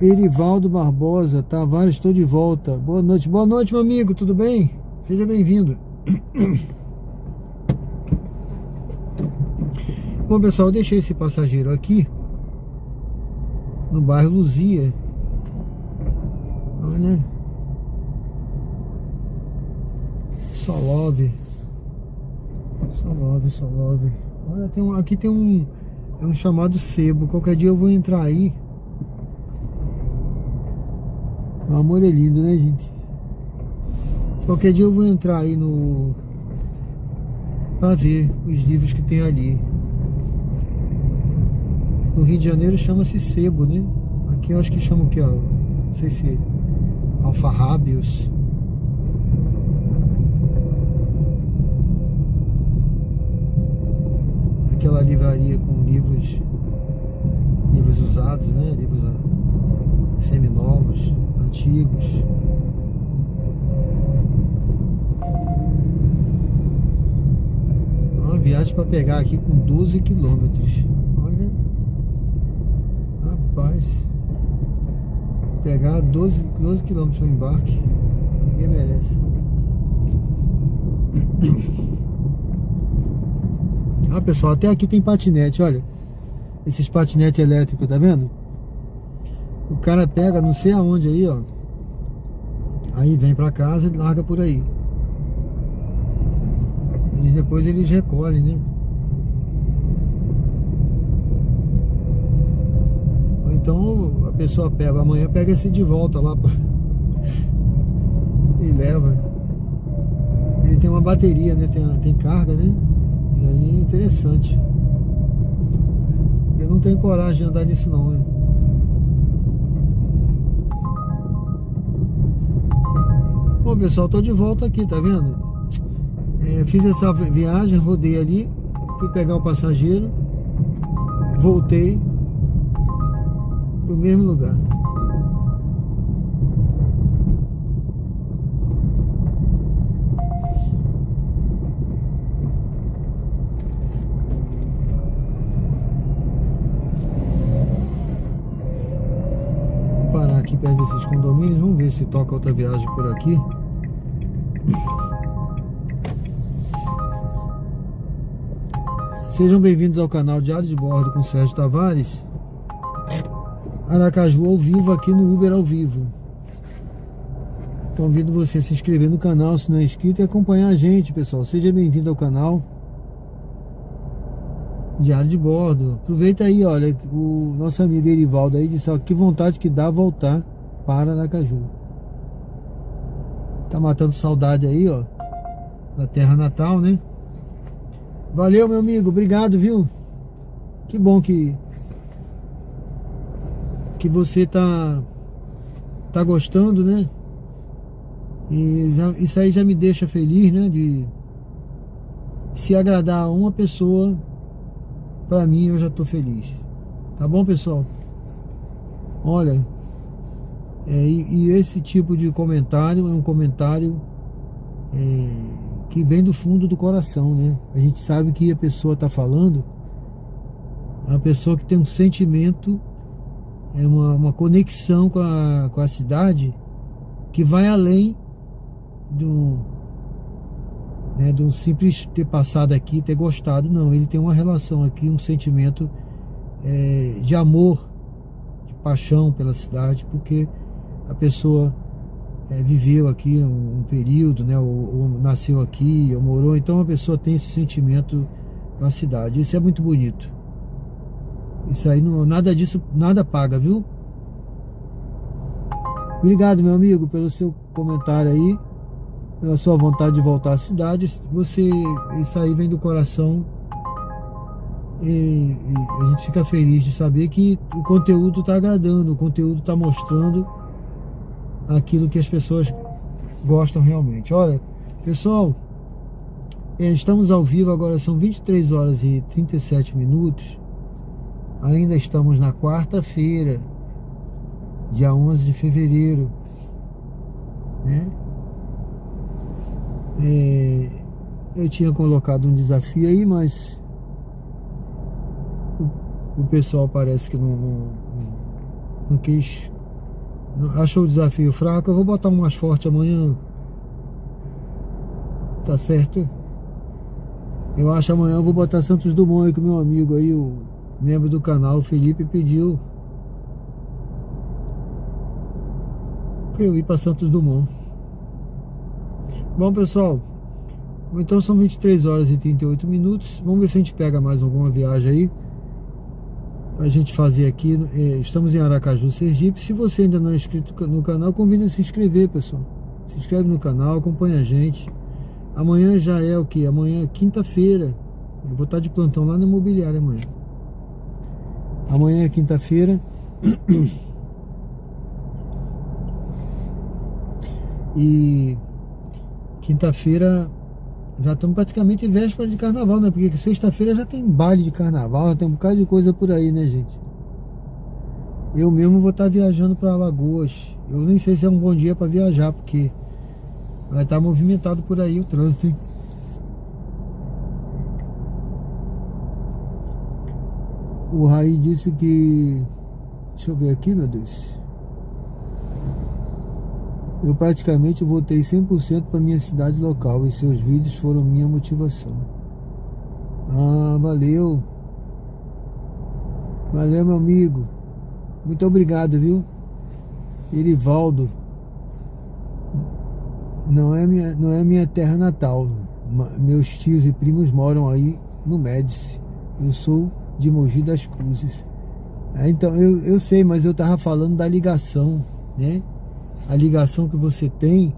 Erivaldo Barbosa, Tavares, estou de volta. Boa noite, meu amigo, tudo bem? Seja bem-vindo. Bom, pessoal, eu deixei esse passageiro aqui no bairro Luzia. Olha, Solove. Olha, aqui tem um chamado sebo. Qualquer dia eu vou entrar aí. O amor é lindo, né, gente? Qualquer dia eu vou entrar aí pra ver os livros que tem ali. No Rio de Janeiro chama-se sebo, né? Aqui eu acho que chama o que, ó? Não sei se alfarrábios. Aquela livraria com livros usados, né? Livros seminovos, antigos. Uma viagem para pegar aqui com 12 quilômetros. Olha, rapaz, pegar 12 quilômetros no embarque, ninguém merece. Pessoal, até aqui tem patinete, olha. Esses patinetes elétricos, tá vendo? O cara pega, não sei aonde aí, ó. Aí vem pra casa e larga por aí. Depois eles recolhem, né? Ou então a pessoa pega, amanhã pega esse de volta lá e leva. Ele tem uma bateria, né? Tem carga, né? E aí é interessante. Eu não tenho coragem de andar nisso não, né? Bom, pessoal, tô de volta aqui, tá vendo? Fiz essa viagem, rodei ali, fui pegar o passageiro, voltei pro mesmo lugar. Vou parar aqui perto desses condomínios, vamos ver se toca outra viagem por aqui. Sejam bem-vindos ao canal Diário de Bordo com Sérgio Tavares. Aracaju ao vivo aqui no Uber ao vivo. Convido você a se inscrever no canal se não é inscrito e acompanhar a gente, pessoal. Seja bem-vindo ao canal Diário de Bordo. Aproveita aí, olha, o nosso amigo Erivaldo aí disse, ó, que vontade que dá voltar para Aracaju. Tá matando saudade aí, ó, da terra natal, né? Valeu, meu amigo, obrigado, viu? Que bom que você tá gostando, né? E isso aí já me deixa feliz, né? De se agradar a uma pessoa, pra mim eu já tô feliz. Tá bom, pessoal? Olha, e esse tipo de comentário é um comentário que vem do fundo do coração, né? A gente sabe que a pessoa está falando, é uma pessoa que tem um sentimento, uma conexão com a cidade que vai além do simples ter passado aqui, ter gostado. Não, ele tem uma relação aqui, um sentimento de amor, de paixão pela cidade, porque a pessoa viveu aqui um período, né? Ou nasceu aqui, ou morou. Então a pessoa tem esse sentimento com a cidade. Isso é muito bonito. Isso aí, nada disso, nada paga, viu? Obrigado, meu amigo, pelo seu comentário aí, pela sua vontade de voltar à cidade. Isso aí vem do coração. E a gente fica feliz de saber que o conteúdo está agradando, o conteúdo está mostrando aquilo que as pessoas gostam realmente. Olha, pessoal, estamos ao vivo agora, são 23 horas e 37 minutos. Ainda estamos na quarta-feira, dia 11 de fevereiro, né? Eu tinha colocado um desafio aí, mas o pessoal parece que não quis. Achou o desafio fraco. Eu vou botar um mais forte amanhã. Tá certo? Eu acho amanhã eu vou botar Santos Dumont aí, que o meu amigo aí, o membro do canal, o Felipe, pediu pra eu ir pra Santos Dumont. Bom, pessoal, então são 23 horas e 38 minutos. Vamos ver se a gente pega mais alguma viagem aí pra gente fazer aqui. Estamos em Aracaju, Sergipe. Se você ainda não é inscrito no canal, convido a se inscrever, pessoal. Se inscreve no canal, acompanha a gente. Amanhã já é o que? Amanhã é quinta-feira. Eu vou estar de plantão lá na imobiliária amanhã. Amanhã é quinta-feira. E quinta-feira já estamos praticamente em véspera de carnaval, né? Porque sexta-feira já tem baile de carnaval, já tem um bocado de coisa por aí, né, gente? Eu mesmo vou estar viajando para Alagoas. Eu nem sei se é um bom dia para viajar, porque vai estar movimentado por aí o trânsito, hein? O Raí disse que... Deixa eu ver aqui, meu Deus. Eu praticamente voltei 100% para minha cidade local e seus vídeos foram minha motivação. Ah, valeu. Valeu, meu amigo. Muito obrigado, viu? Erivaldo. não é minha terra natal. Meus tios e primos moram aí no Médici. Eu sou de Mogi das Cruzes. Então, eu sei, mas eu tava falando da ligação, né? A ligação que você tem,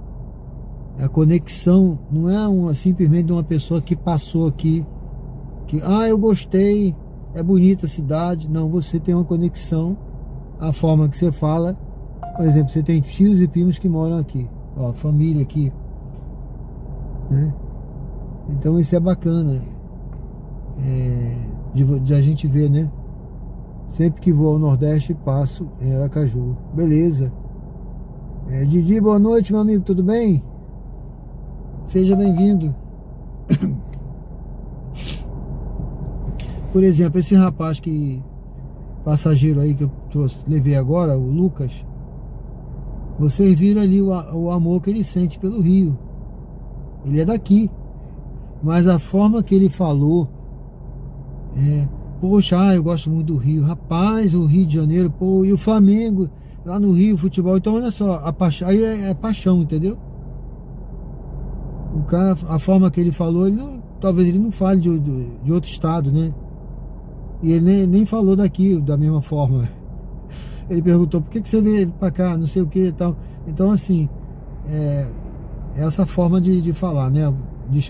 a conexão, não é simplesmente de uma pessoa que passou aqui, que, eu gostei, é bonita a cidade. Não, você tem uma conexão, a forma que você fala. Por exemplo, você tem tios e primos que moram aqui, ó, família aqui, né? Então isso é bacana, de a gente ver, né? Sempre que vou ao Nordeste, passo em Aracaju. Beleza. Didi, boa noite, meu amigo, tudo bem? Seja bem-vindo. Por exemplo, esse rapaz passageiro aí que eu levei agora, o Lucas, vocês viram ali o amor que ele sente pelo Rio. Ele é daqui, mas a forma que ele falou, poxa, eu gosto muito do Rio. Rapaz, o Rio de Janeiro, pô, e o Flamengo lá no Rio, futebol. Então olha só, aí é paixão, entendeu? O cara, a forma que ele falou, talvez ele não fale de outro estado, né? E ele nem falou daqui da mesma forma. Ele perguntou, por que você veio pra cá, não sei o que e tal. Então assim, essa forma de falar, né?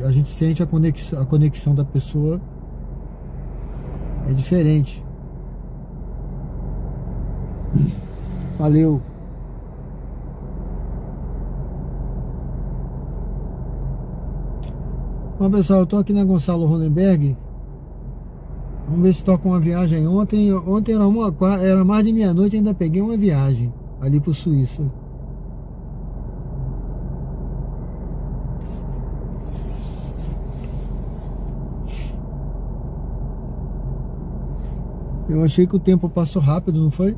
A gente sente a conexão da pessoa, é diferente. Valeu. Bom, pessoal, eu tô aqui na Gonçalo Ronenberg. Vamos ver se toca uma viagem. Ontem era mais de meia-noite, ainda peguei uma viagem ali pro Suíça. Eu achei que o tempo passou rápido, não foi?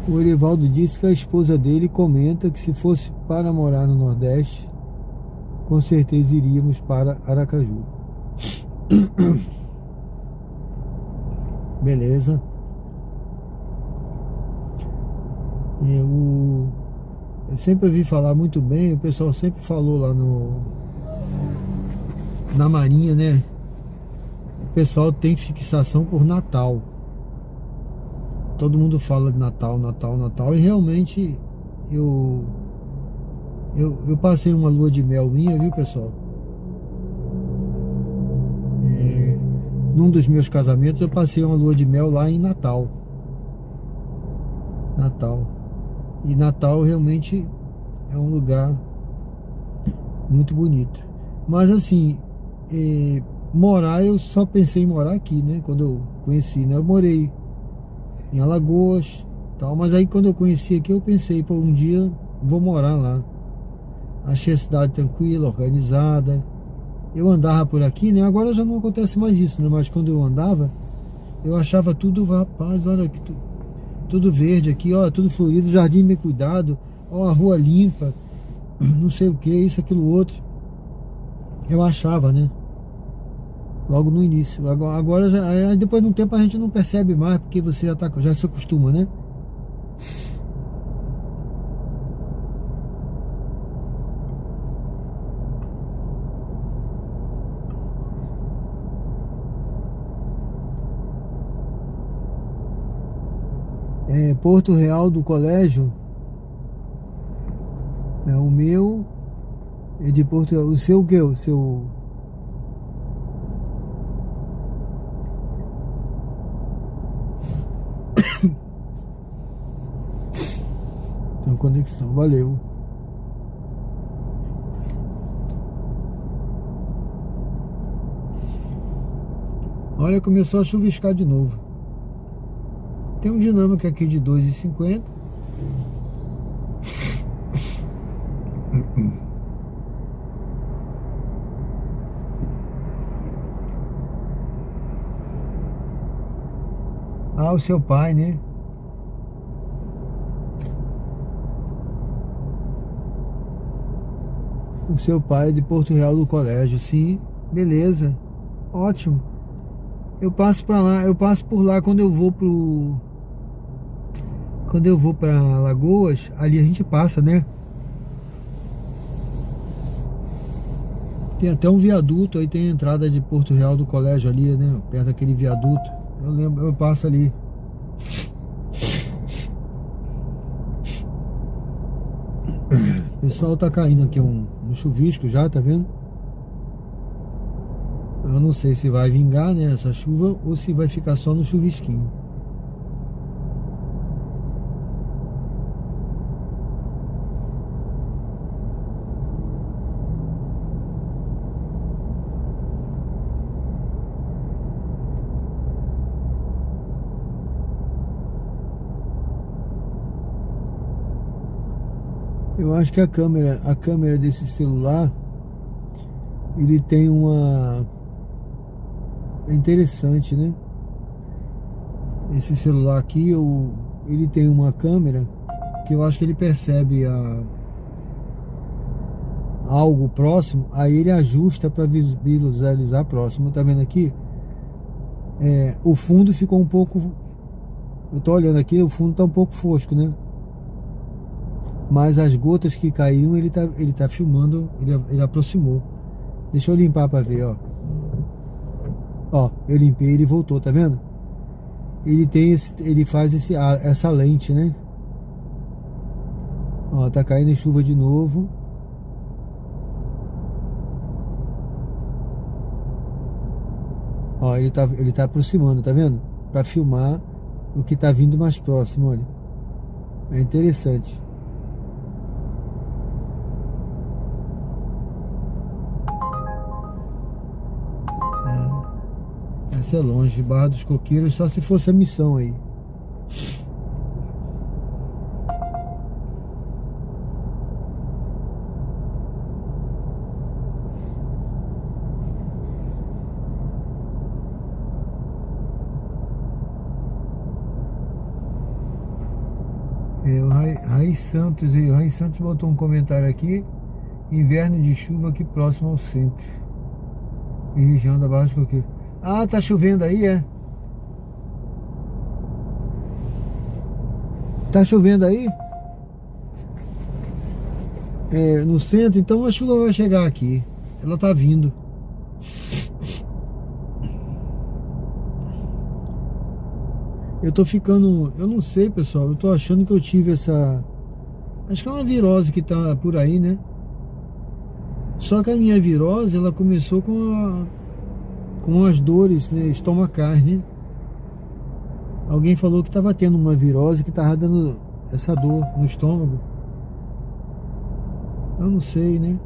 O Erivaldo disse que a esposa dele comenta que se fosse para morar no Nordeste, com certeza iríamos para Aracaju. Beleza. Eu sempre ouvi falar muito bem, o pessoal sempre falou lá na Marinha, né? O pessoal tem fixação por Natal. Todo mundo fala de Natal, Natal, Natal. E realmente eu passei uma lua de mel minha, viu, pessoal? Num dos meus casamentos eu passei uma lua de mel lá em Natal. E Natal realmente é um lugar muito bonito. Mas assim, eu só pensei em morar aqui, né? Quando eu conheci, né? Eu morei em Alagoas, tal, mas aí quando eu conheci aqui eu pensei, pô, um dia vou morar lá. Achei a cidade tranquila, organizada. Eu andava por aqui, né? Agora já não acontece mais isso, né? Mas quando eu andava, eu achava tudo, rapaz, olha aqui, tudo verde aqui, ó, tudo florido, jardim bem cuidado, ó, a rua limpa, não sei o que, isso, aquilo, outro. Eu achava, né? Logo no início. Agora já, depois de um tempo a gente não percebe mais, porque você já se acostuma, né? Porto Real do colégio é o meu, é de Porto Real. O seu o quê? O seu... Tem conexão, valeu. Olha, começou a chuviscar de novo. Tem um dinâmico aqui de 2,50. Ah, o seu pai, né? O seu pai é de Porto Real do Colégio, sim. Beleza. Ótimo. Eu passo pra lá, eu passo por lá quando eu vou pra Alagoas, ali a gente passa, né? Tem até um viaduto, aí tem a entrada de Porto Real do Colégio ali, né? Perto daquele viaduto. Eu lembro, eu passo ali. O pessoal tá caindo aqui um chuvisco já, tá vendo? Eu não sei se vai vingar, né, essa chuva ou se vai ficar só no chuvisquinho. Eu acho que a câmera desse celular, ele tem uma... É interessante, né? Esse celular aqui, ele tem uma câmera que eu acho que ele percebe algo próximo, aí ele ajusta para visualizar próximo. Tá vendo aqui? O fundo ficou um pouco... Eu tô olhando aqui, o fundo tá um pouco fosco, né? Mas as gotas que caíram, ele tá filmando, ele aproximou. Deixa eu limpar para ver, ó. Ó, eu limpei, ele voltou, tá vendo? Ele faz essa lente, né? Ó, tá caindo chuva de novo. Ó, ele tá aproximando, tá vendo? Para filmar o que tá vindo mais próximo, olha. É interessante. Essa é longe, Barra dos Coqueiros, só se fosse a missão aí. O Raiz Santos botou um comentário aqui: inverno de chuva aqui próximo ao centro e região da Barra dos Coqueiros. Ah, tá chovendo aí, é? Tá chovendo aí? No centro, então a chuva vai chegar aqui. Ela tá vindo. Eu tô ficando... Eu não sei, pessoal. Eu tô achando que eu tive essa... Acho que é uma virose que tá por aí, né? Só que a minha virose, ela começou com as dores, né, estomacais, né? Alguém falou que estava tendo uma virose que estava dando essa dor no estômago. Eu não sei, né?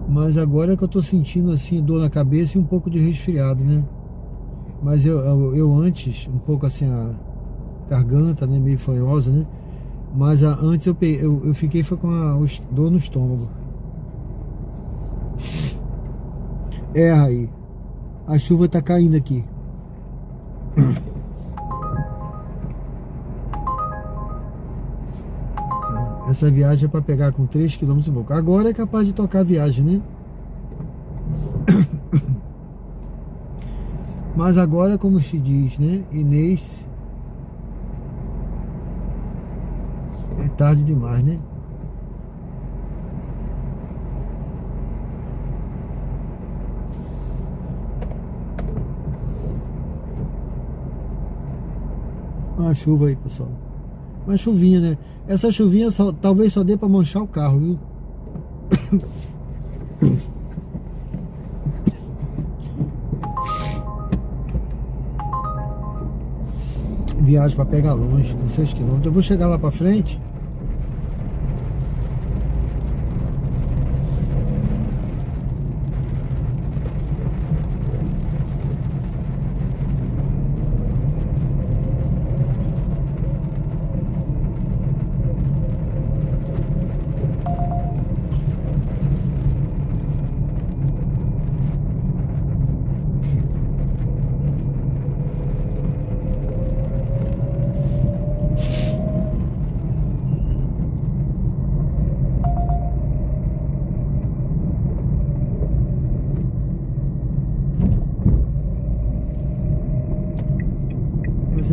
Mas agora é que eu tô sentindo assim dor na cabeça e um pouco de resfriado, né? Mas eu antes, um pouco assim, a garganta, né, meio fanhosa, né? Mas antes eu fiquei foi com a dor no estômago. Aí, a chuva tá caindo aqui. Essa viagem é para pegar com 3 km e pouco. Agora é capaz de tocar a viagem, né? Mas agora, como se diz, né? Inês, é tarde demais, né? Uma chuva aí, pessoal. Uma chuvinha, né? Essa chuvinha talvez só dê pra manchar o carro, viu? Viagem pra pegar longe, uns 6 km. Eu vou chegar lá pra frente.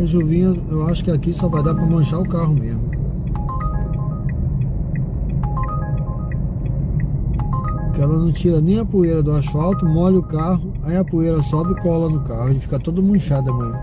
Essa chuvinha, eu acho que aqui só vai dar pra manchar o carro mesmo. Que ela não tira nem a poeira do asfalto, molha o carro, aí a poeira sobe e cola no carro, ele fica todo manchado amanhã.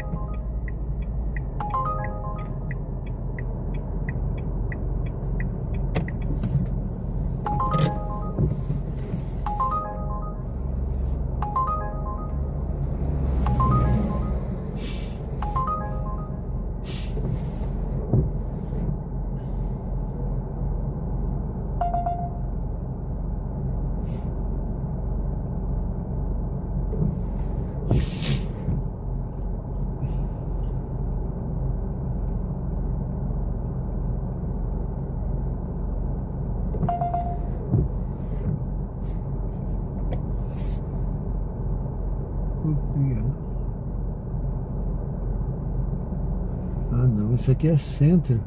Ah não, isso aqui é centro.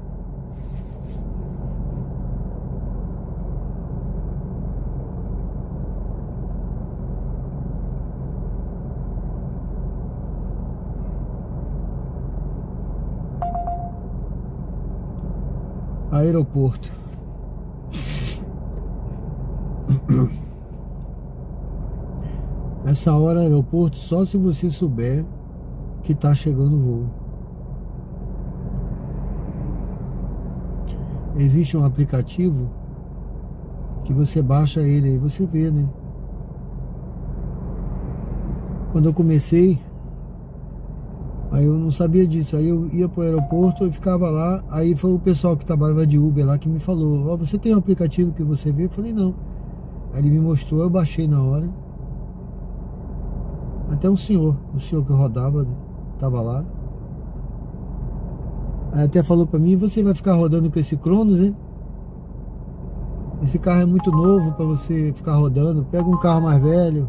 Aeroporto. Essa hora aeroporto só se você souber que tá chegando o voo. Existe um aplicativo que você baixa ele e você vê, né? Quando eu comecei, aí eu não sabia disso, aí eu ia pro aeroporto e ficava lá, aí foi o pessoal que trabalhava de Uber lá que me falou: ó, você tem um aplicativo que você vê? Eu falei, não. Aí ele me mostrou, eu baixei na hora. Até o senhor que rodava, tava lá. Aí até falou pra mim: você vai ficar rodando com esse Cronos, hein? Esse carro é muito novo pra você ficar rodando, pega um carro mais velho.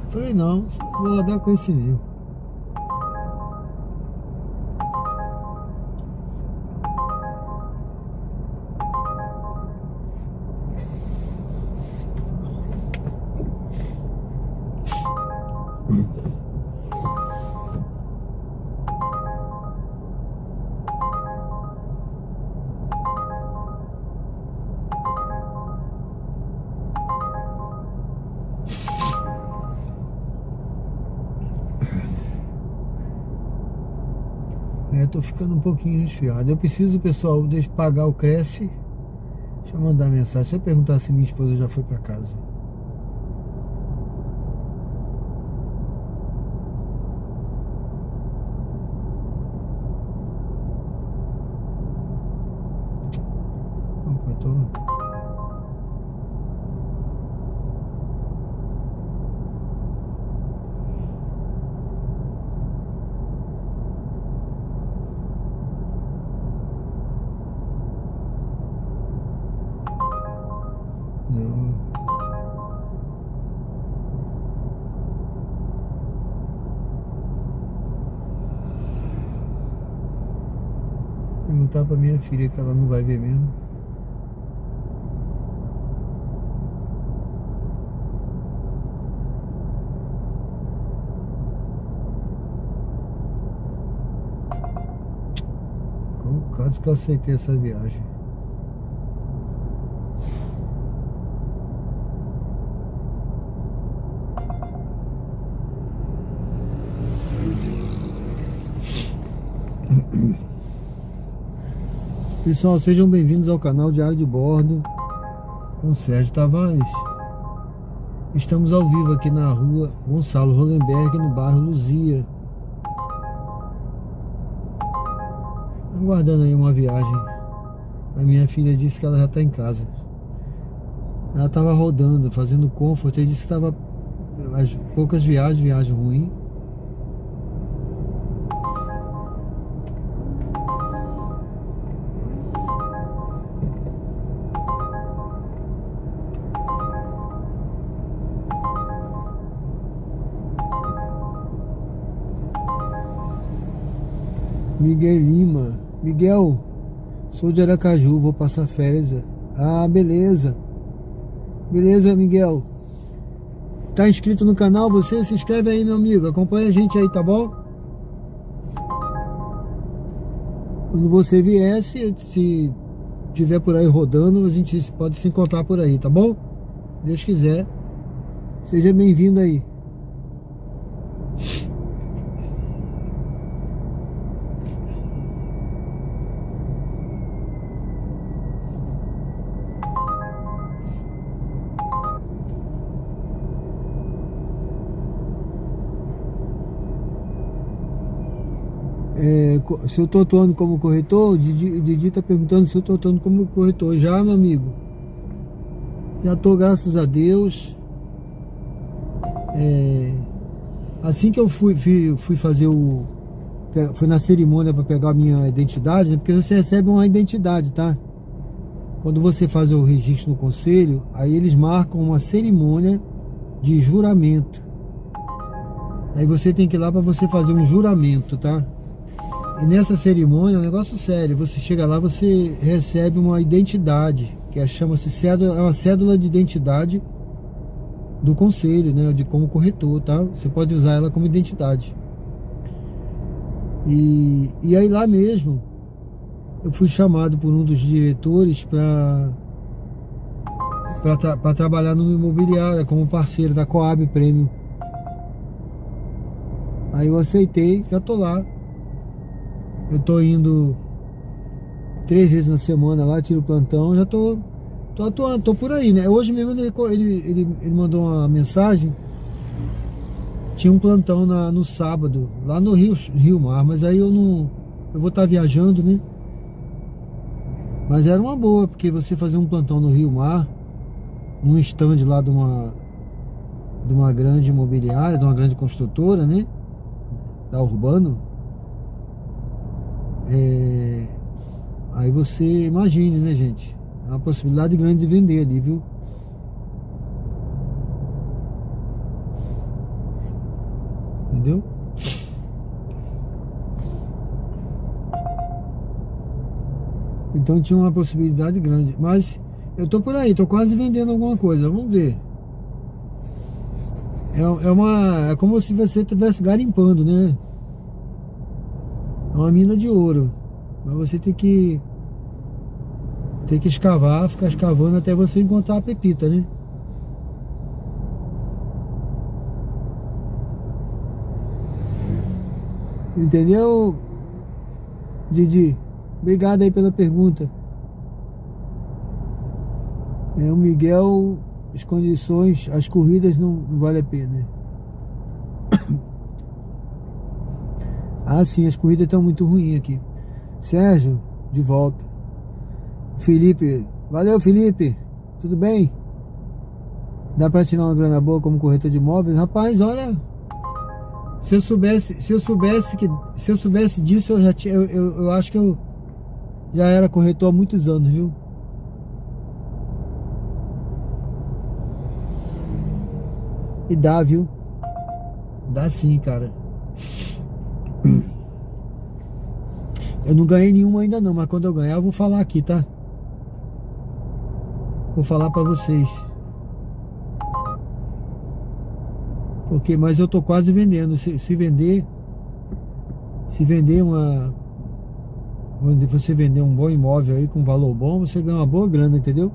Falei, não, vou rodar com esse mesmo. Tô ficando um pouquinho resfriado. Eu preciso, pessoal, pagar o Cresce. Deixa eu mandar mensagem. Deixa eu perguntar se minha esposa já foi pra casa. Opa, eu tô... Não. Perguntar pra minha filha que ela não vai ver mesmo. Quase que eu aceitei essa viagem. Pessoal, sejam bem-vindos ao canal Diário de Bordo com Sérgio Tavares. Estamos ao vivo aqui na rua Gonçalo Hollenberg, no bairro Luzia. Aguardando aí uma viagem. A minha filha disse que ela já está em casa. Ela estava rodando, fazendo comfort. Eu disse que estava as poucas viagem ruim. Miguel Lima. Miguel, sou de Aracaju, vou passar férias. Ah, beleza. Beleza, Miguel. Tá inscrito no canal? Você se inscreve aí, meu amigo. Acompanha a gente aí, tá bom? Quando você vier, se tiver por aí rodando, a gente pode se encontrar por aí, tá bom? Deus quiser. Seja bem-vindo aí. Se eu tô atuando como corretor, o Didi tá perguntando se eu tô atuando como corretor. Já, meu amigo. Já tô, graças a Deus. Assim que eu fui fazer fui na cerimônia para pegar a minha identidade, né? Porque você recebe uma identidade, tá? Quando você faz o registro no conselho, aí eles marcam uma cerimônia de juramento. Aí você tem que ir lá para você fazer um juramento, tá? E nessa cerimônia é um negócio sério. Você chega lá, você recebe uma identidade, que chama-se cédula, é uma cédula de identidade do conselho, né? De como corretor, tá? Você pode usar ela como identidade. E aí lá mesmo, eu fui chamado por um dos diretores para trabalhar numa imobiliária como parceiro da Coab Premium. Aí eu aceitei, já tô lá. Eu tô indo 3 vezes na semana lá, tiro plantão, já tô atuando, tô por aí, né? Hoje mesmo ele mandou uma mensagem. Tinha um plantão no sábado, lá no Rio Mar, mas aí eu vou estar viajando, né? Mas era uma boa, porque você fazer um plantão no Rio Mar, num stand lá de uma grande imobiliária, de uma grande construtora, né? Da Urbano. Aí você imagine, né, gente? É uma possibilidade grande de vender ali, viu? Entendeu? Então tinha uma possibilidade grande. Mas eu tô por aí, tô quase vendendo alguma coisa. Vamos ver. É como se você estivesse garimpando, né? É uma mina de ouro. Mas você tem que escavar, ficar escavando até você encontrar a pepita, né? Entendeu, Didi? Obrigado aí pela pergunta. O Miguel, as condições, as corridas não vale a pena. Ah, sim, as corridas estão muito ruins aqui. Sérgio, de volta. Felipe, valeu, Felipe. Tudo bem? Dá pra tirar uma grana boa como corretor de imóveis? Rapaz, olha, se eu soubesse disso, eu acho que eu já era corretor há muitos anos, viu? E dá, viu? Dá sim, cara. Eu não ganhei nenhuma ainda não, mas quando eu ganhar eu vou falar aqui, tá? Vou falar pra vocês. Mas eu tô quase vendendo. Se vender você vender um bom imóvel aí com valor bom, você ganha uma boa grana, entendeu?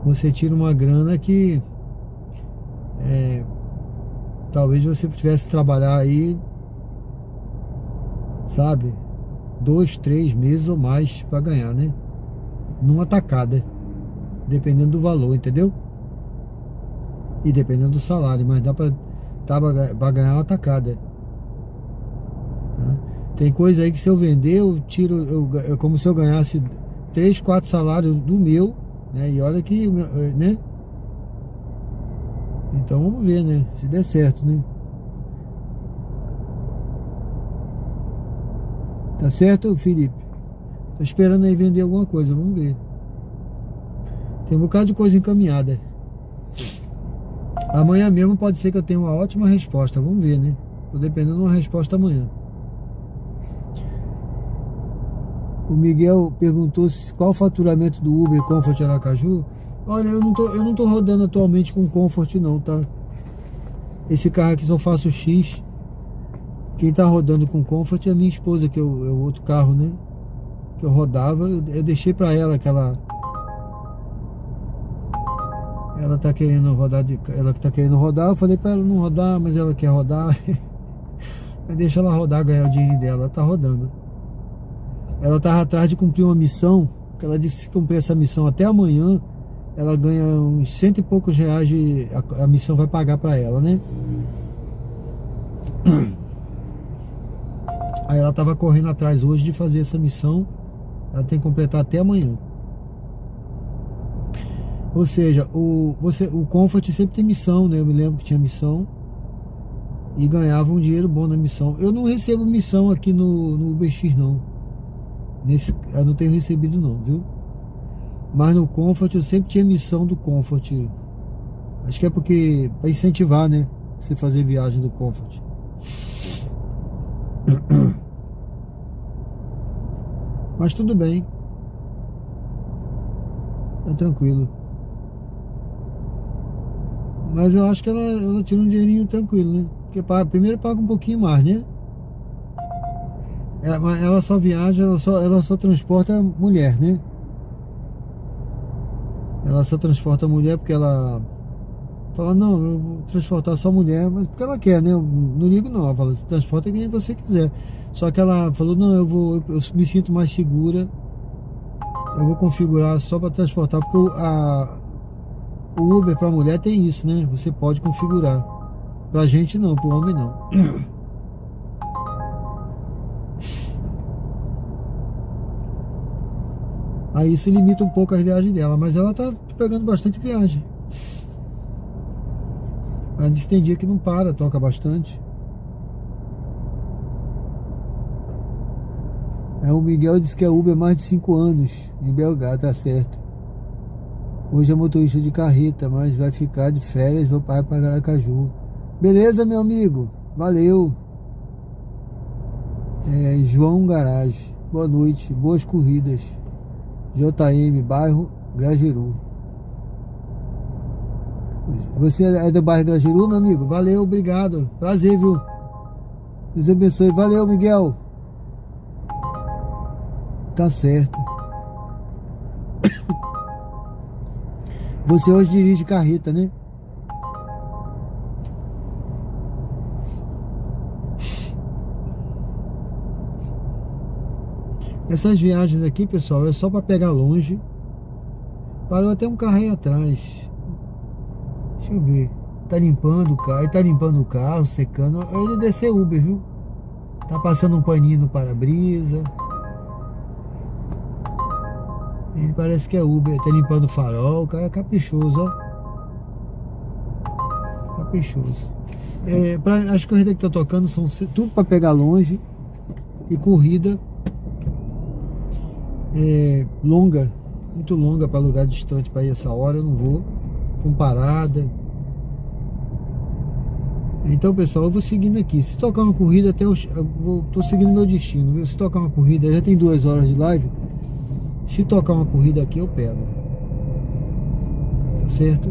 Você tira uma grana que talvez você tivesse que trabalhar aí, sabe, 2, 3 meses ou mais para ganhar, né? Numa tacada, dependendo do valor, entendeu? E dependendo do salário, mas dá para ganhar uma tacada, tá? Tem coisa aí que se eu vender, eu tiro, é como se eu ganhasse 3, 4 salários do meu, né? E olha que, né? Então vamos ver, né? Se der certo, né? Tá certo, Felipe? Tô esperando aí vender alguma coisa, vamos ver. Tem um bocado de coisa encaminhada. Amanhã mesmo pode ser que eu tenha uma ótima resposta, vamos ver, né? Tô dependendo de uma resposta amanhã. O Miguel perguntou qual o faturamento do Uber Comfort Aracaju. Olha, eu não tô rodando atualmente com Comfort não, tá? Esse carro aqui só faço X. Quem tá rodando com Comfort é a minha esposa, que é o outro carro, né? Que eu rodava, eu deixei pra ela que ela tá querendo rodar, ela tá querendo rodar, eu falei pra ela não rodar, mas ela quer rodar. Deixa ela rodar, ganhar o dinheiro dela, ela tá rodando. Ela tava atrás de cumprir uma missão, que ela disse que se cumprir essa missão até amanhã, ela ganha uns 100 e poucos reais a missão vai pagar pra ela, né? Aí ela tava correndo atrás hoje de fazer essa missão. Ela tem que completar até amanhã. Ou seja, o Comfort sempre tem missão, né? Eu me lembro que tinha missão e ganhava um dinheiro bom na missão. Eu não recebo missão aqui no UberX não. Eu não tenho recebido não, viu? Mas no Comfort eu sempre tinha missão do Comfort. Acho que é porque para incentivar, né? Você fazer viagem do Comfort. Mas tudo bem. Tá tranquilo. Mas eu acho que ela tira um dinheirinho tranquilo, né? Porque primeiro paga um pouquinho mais, né? Ela só viaja, ela só transporta mulher, né? Ela só transporta mulher porque ela fala, não, eu vou transportar só mulher, mas porque ela quer, né? Eu não ligo não, ela fala, você transporta quem você quiser. Só que ela falou, não, eu me sinto mais segura, eu vou configurar só para transportar, porque o Uber para mulher tem isso, né? Você pode configurar. Pra gente não, pro homem não. Aí isso limita um pouco as viagens dela, mas ela tá pegando bastante viagem. Ela diz que tem dia que não para, toca bastante. O Miguel disse que é Uber há mais de 5 anos em Belgrado, tá certo. Hoje é motorista de carreta, mas vai ficar de férias, vou para Aracaju. Beleza, meu amigo? Valeu. João Garage. Boa noite, boas corridas. JM, bairro Grajeru. Você é do bairro Grajeru, meu amigo? Valeu, obrigado. Prazer, viu? Deus abençoe. Valeu, Miguel. Tá certo. Você hoje dirige carreta, né? Essas viagens aqui, pessoal, é só para pegar longe. Parou até um carro aí atrás. Deixa eu ver. Tá limpando o carro. Ele tá limpando o carro, secando. Ele deve ser Uber, viu? Tá passando um paninho no para-brisa. Ele parece que é Uber. Tá limpando o farol. O cara é caprichoso, ó. Caprichoso. As corridas que tá tocando são tudo para pegar longe. E corrida longa, muito longa para lugar distante para ir essa hora, eu não vou com parada. Então, pessoal, eu vou seguindo aqui. Se tocar uma corrida, tô seguindo meu destino, viu? Se tocar uma corrida, já tem 2 horas de live. Se tocar uma corrida aqui, eu pego. Tá certo?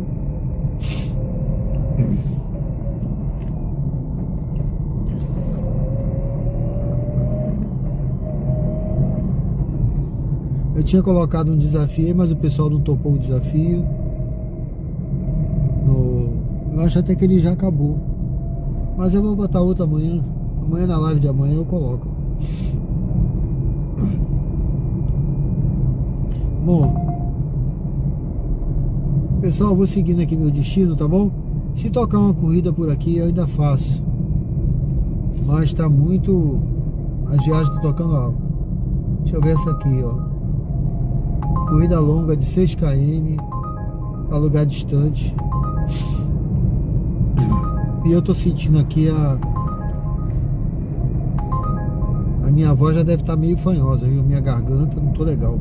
Eu tinha colocado um desafio, mas o pessoal não topou o desafio. Eu acho até que ele já acabou. Mas eu vou botar outro amanhã. Amanhã na live de amanhã eu coloco. Bom, pessoal, eu vou seguindo aqui meu destino, tá bom? Se tocar uma corrida por aqui, eu ainda faço. Mas tá muito... As viagens estão tocando alto. Deixa eu ver essa aqui, ó. Corrida longa de 6 km para lugar distante. E eu tô sentindo aqui a minha voz já deve estar meio fanhosa, viu? Minha garganta, não tô legal.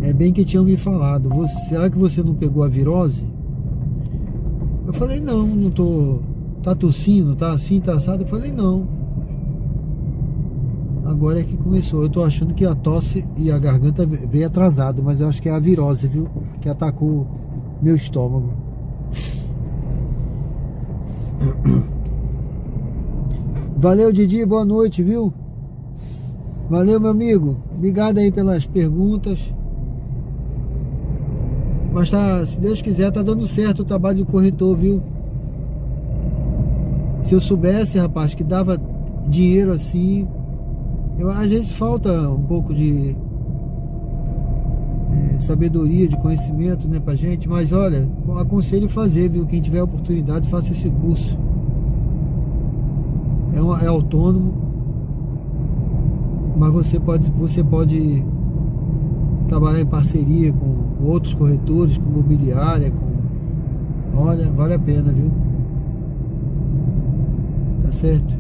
É bem que tinham me falado, será que você não pegou a virose? Eu falei, não tô. Tá tossindo, tá assim, tá assado? Eu falei, não. Agora é que começou. Eu tô achando que a tosse e a garganta veio atrasado, mas eu acho que é a virose, viu? Que atacou meu estômago. Valeu, Didi, boa noite, viu? Valeu, meu amigo. Obrigado aí pelas perguntas. Mas tá, se Deus quiser, tá dando certo o trabalho de corretor, viu? Se eu soubesse, rapaz, que dava dinheiro assim, às vezes falta um pouco de sabedoria, de conhecimento, né, pra gente. Mas olha, aconselho fazer, viu? Quem tiver oportunidade, faça esse curso. É autônomo, mas você pode trabalhar em parceria com outros corretores, com imobiliária, olha, vale a pena, viu? Tá certo?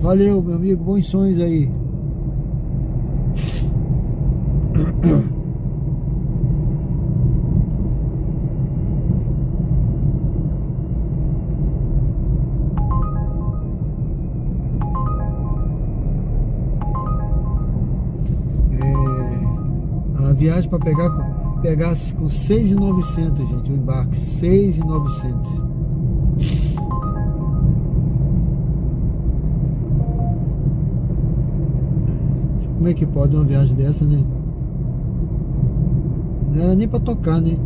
Valeu, meu amigo, bons sonhos aí. A viagem para pegar com 6.900, gente, o embarque, 6.900. Como é que pode uma viagem dessa, né? Não era nem para tocar, né?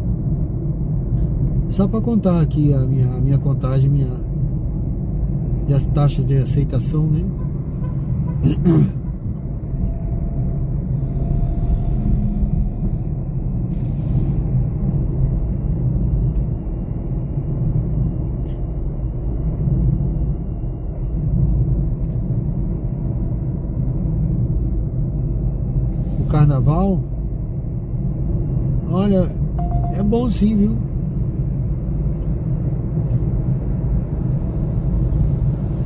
Só para contar aqui a minha contagem, as taxas de aceitação, né? Carnaval, olha, é bom sim, viu?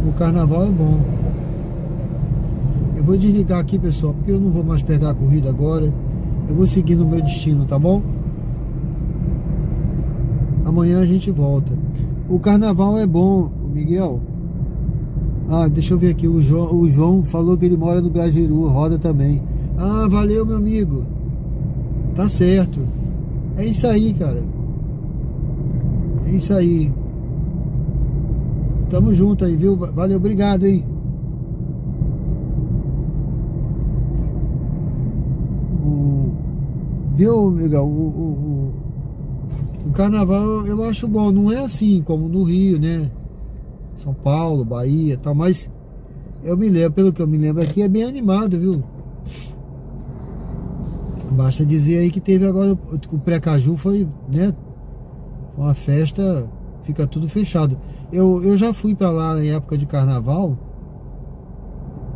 O carnaval é bom. Eu vou desligar aqui, pessoal, porque eu não vou mais pegar a corrida agora. Eu vou seguir no meu destino, tá bom? Amanhã a gente volta. O carnaval é bom, Miguel. Ah, deixa eu ver aqui, o João falou que ele mora no Grajaú, roda também. Ah, valeu, meu amigo. Tá certo. É isso aí, cara. É isso aí. Tamo junto aí, viu? Valeu, obrigado, hein? Viu, Miguel? O carnaval eu acho bom. Não é assim como no Rio, né? São Paulo, Bahia e tal. Mas eu me lembro, pelo que eu me lembro aqui, é bem animado, viu? Basta dizer aí que teve agora o pré-caju, foi, né? Uma festa, fica tudo fechado. Eu já fui pra lá em época de carnaval,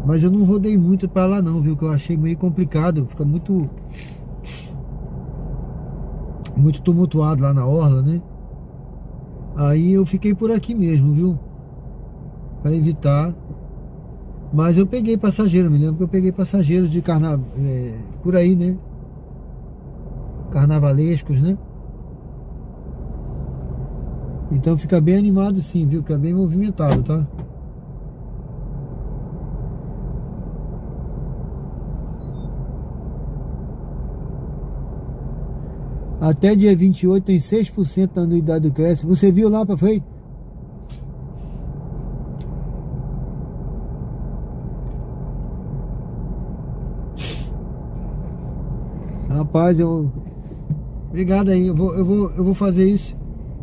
mas eu não rodei muito pra lá não, viu? Que eu achei meio complicado, fica muito tumultuado lá na orla, né? Aí eu fiquei por aqui mesmo, viu? Pra evitar. Mas eu peguei passageiro, me lembro que eu peguei passageiros de carnaval, por aí, né? Carnavalescos, né? Então fica bem animado sim, viu? Fica bem movimentado, tá? Até dia 28 tem 6% da anuidade do Cresce. Você viu lá, foi? Rapaz, obrigado aí, eu vou fazer isso.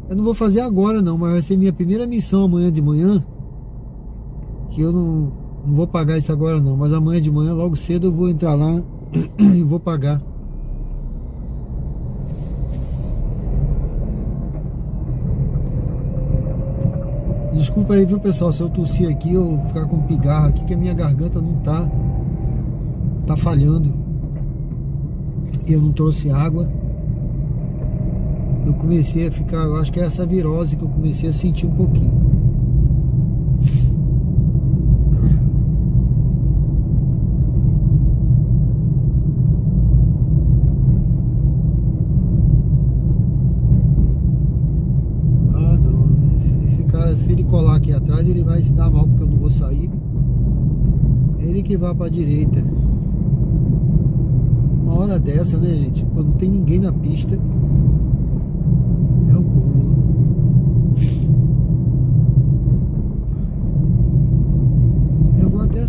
Eu não vou fazer agora não, mas vai ser minha primeira missão amanhã de manhã. Que eu não vou pagar isso agora não, mas amanhã de manhã, logo cedo, eu vou entrar lá e vou pagar. Desculpa aí, viu, pessoal, se eu tossir aqui ou ficar com pigarro aqui, que a minha garganta não tá falhando. Eu não trouxe água. Eu comecei a ficar, eu acho que é essa virose que eu comecei a sentir um pouquinho. Ah, não. Esse cara, se ele colar aqui atrás, ele vai se dar mal porque eu não vou sair. Ele que vai pra direita. Uma hora dessa, né, gente? Quando não tem ninguém na pista, é o cúmulo.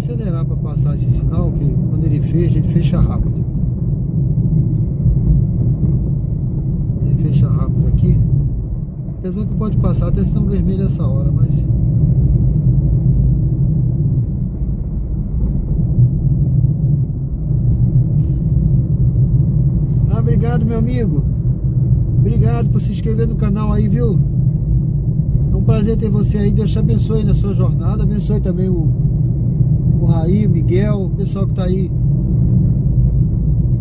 acelerar para passar esse sinal, que quando ele fecha rápido. Ele fecha rápido aqui. Apesar que pode passar até sinal vermelho essa hora, mas... Obrigado, meu amigo. Obrigado por se inscrever no canal aí, viu? É um prazer ter você aí. Deus te abençoe na sua jornada. Abençoe também o Raí, o Miguel, o pessoal que tá aí.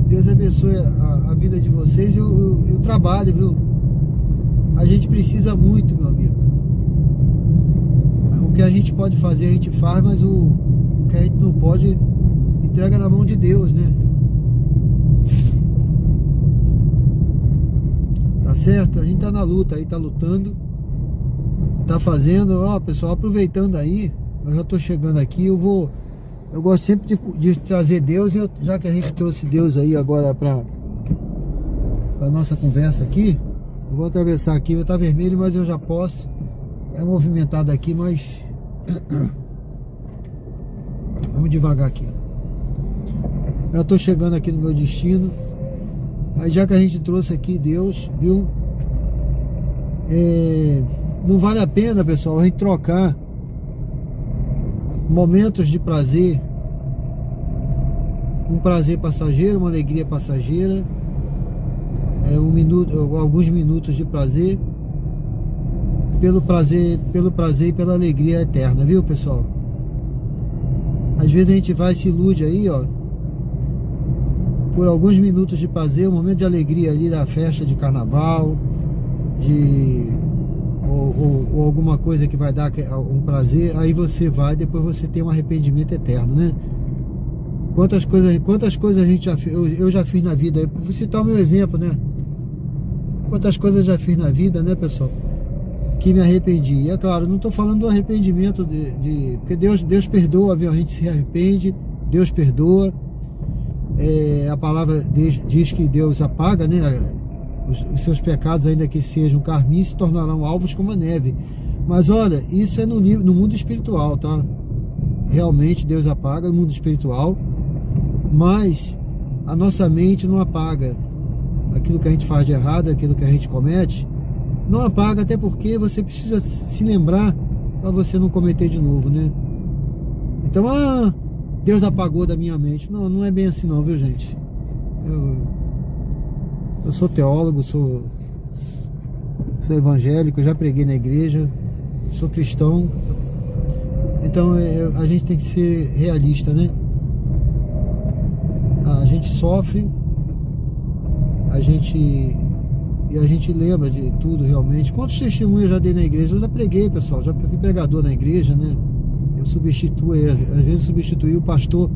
Deus abençoe a vida de vocês e o trabalho, viu? A gente precisa muito, meu amigo. O que a gente pode fazer, a gente faz, mas o que a gente não pode, entrega na mão de Deus, né? Tá certo? A gente tá na luta aí, tá lutando, tá fazendo, ó, pessoal, aproveitando aí, eu já tô chegando aqui, eu gosto sempre de trazer Deus, e já que a gente trouxe Deus aí agora pra nossa conversa aqui, eu vou atravessar aqui, vai estar vermelho, mas eu já posso, é movimentado aqui, mas vamos devagar aqui. Já tô chegando aqui no meu destino. Aí já que a gente trouxe aqui Deus, viu? Não vale a pena, pessoal, a gente trocar momentos de prazer, um prazer passageiro, uma alegria passageira, alguns minutos de prazer, pelo prazer e pela alegria eterna, viu, pessoal? Às vezes a gente vai e se ilude aí, ó, por alguns minutos de prazer, um momento de alegria ali da festa de carnaval, ou alguma coisa que vai dar um prazer, aí você vai, depois você tem um arrependimento eterno, né? Quantas coisas a gente eu já fiz na vida, eu vou citar o meu exemplo, né? Quantas coisas eu já fiz na vida, né, pessoal? Que me arrependi. E é claro, não estou falando do arrependimento porque Deus perdoa, viu? A gente se arrepende, Deus perdoa. A palavra diz que Deus apaga, né? Os seus pecados, ainda que sejam carmim, se tornarão alvos como a neve. Mas olha, isso é no mundo espiritual, tá? Realmente Deus apaga no mundo espiritual, mas a nossa mente não apaga aquilo que a gente faz de errado, aquilo que a gente comete, não apaga, até porque você precisa se lembrar para você não cometer de novo, né? Então, Deus apagou da minha mente. Não é bem assim não, viu, gente? Eu sou teólogo, sou evangélico, já preguei na igreja, sou cristão. Então a gente tem que ser realista, né? A gente sofre, a gente lembra de tudo realmente. Quantos testemunhos eu já dei na igreja? Eu já preguei, pessoal, já fui pregador na igreja, né? Eu às vezes substituí o pastor.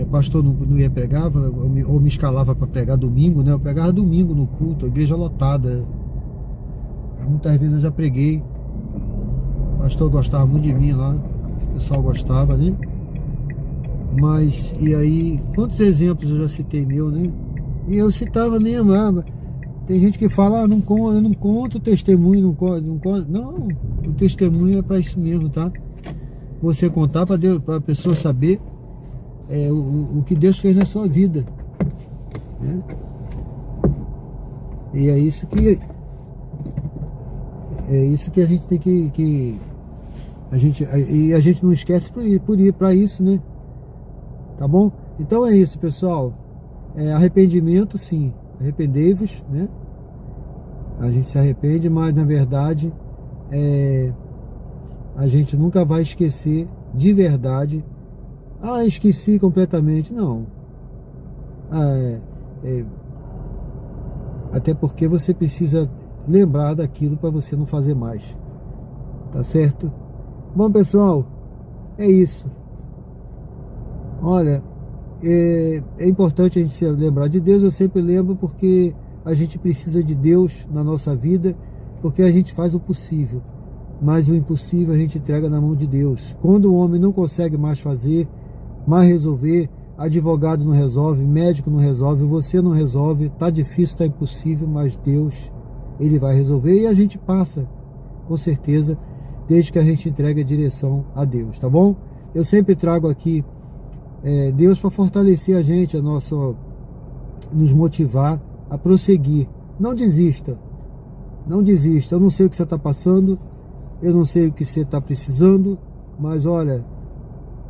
O pastor não ia pregar, ou me escalava para pregar domingo, né? Eu pregava domingo no culto, a igreja lotada. Muitas vezes eu já preguei. O pastor gostava muito de mim lá, o pessoal gostava, né? Mas, e aí, quantos exemplos eu já citei meu, né? E eu citava mesmo, tem gente que fala, eu não conto testemunho, não conto. Não, o testemunho é para isso mesmo, tá? Você contar para a pessoa saber o que Deus fez na sua vida, né? E é isso que a gente tem que a gente não esquece por ir para isso, né? Tá bom? Então é isso, pessoal. Arrependimento, sim, arrependei-vos, né? A gente se arrepende, mas na verdade a gente nunca vai esquecer de verdade. Esqueci completamente, não. Até porque você precisa lembrar daquilo para você não fazer mais, tá certo? Bom, pessoal, é isso. Olha, é importante a gente se lembrar de Deus. Eu sempre lembro porque a gente precisa de Deus na nossa vida, porque a gente faz o possível, mas o impossível a gente entrega na mão de Deus. Quando o homem não consegue mais fazer, mais resolver, advogado não resolve, médico não resolve, você não resolve, tá difícil, tá impossível, mas Deus, Ele vai resolver, e a gente passa, com certeza, desde que a gente entregue a direção a Deus, tá bom? Eu sempre trago aqui Deus para fortalecer a gente, nos motivar a prosseguir. Não desista, não desista. Eu não sei o que você está passando, eu não sei o que você está precisando, mas olha,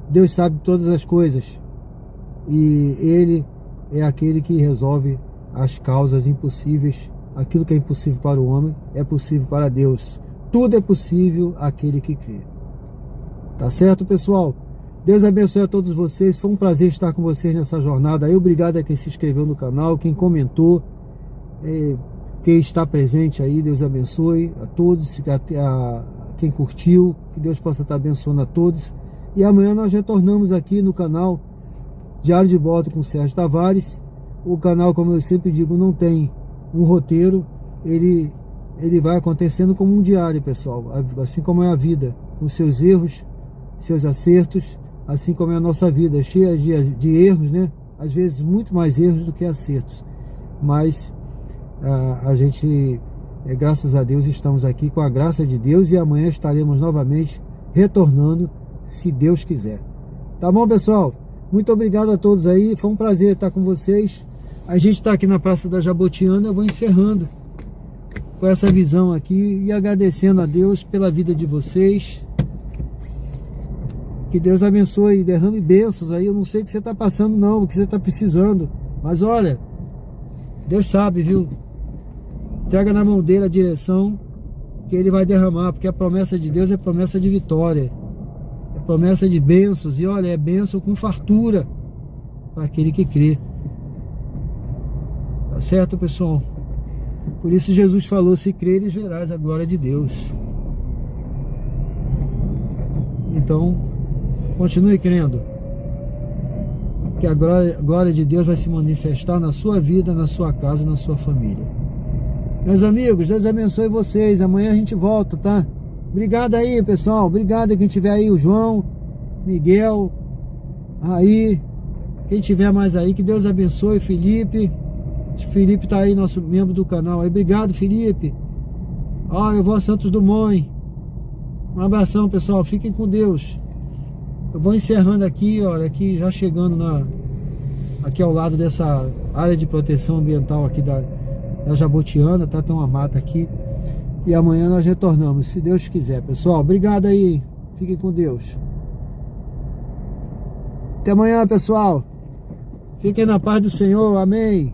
Deus sabe todas as coisas e Ele é aquele que resolve as causas impossíveis. Aquilo que é impossível para o homem é possível para Deus. Tudo é possível àquele que crê. Tá certo, pessoal? Deus abençoe a todos vocês. Foi um prazer estar com vocês nessa jornada aí. Obrigado a quem se inscreveu no canal, quem comentou, quem está presente aí. Deus abençoe a todos, a quem curtiu. Que Deus possa estar abençoando a todos. E amanhã nós retornamos aqui no canal Diário de Bordo com Sérgio Tavares. O canal, como eu sempre digo, não tem um roteiro, ele vai acontecendo como um diário, pessoal, assim como é a vida, com seus erros, seus acertos, assim como é a nossa vida, cheia de erros, né? Às vezes muito mais erros do que acertos, mas a gente, graças a Deus, estamos aqui com a graça de Deus e amanhã estaremos novamente retornando, se Deus quiser. Tá bom, pessoal? Muito obrigado a todos aí, foi um prazer estar com vocês. A gente está aqui na Praça da Jabotiana. Eu vou encerrando com essa visão aqui e agradecendo a Deus pela vida de vocês. Que Deus abençoe e derrame bênçãos aí. Eu não sei o que você está passando não, o que você está precisando, mas olha, Deus sabe, viu? Entrega na mão dele a direção que ele vai derramar, porque a promessa de Deus é promessa de vitória, é promessa de bênçãos, e olha, é bênção com fartura para aquele que crê. Tá certo, pessoal? Por isso Jesus falou: se creres, verás a glória de Deus. Então, continue crendo, que a glória de Deus vai se manifestar na sua vida, na sua casa, na sua família. Meus amigos, Deus abençoe vocês. Amanhã a gente volta, tá? Obrigado aí, pessoal. Obrigado a quem tiver aí, o João, Miguel, aí, quem tiver mais aí, que Deus abençoe. Felipe, acho que Felipe tá aí, nosso membro do canal aí. Obrigado, Felipe. Ó, eu vou a Santos Dumont. Um abração, pessoal. Fiquem com Deus. Eu vou encerrando aqui, olha, aqui já chegando aqui ao lado dessa área de proteção ambiental aqui da Jabotiana, tá? Tem uma mata aqui. E amanhã nós retornamos, se Deus quiser, pessoal. Obrigado aí. Fiquem com Deus. Até amanhã, pessoal. Fiquem na paz do Senhor. Amém.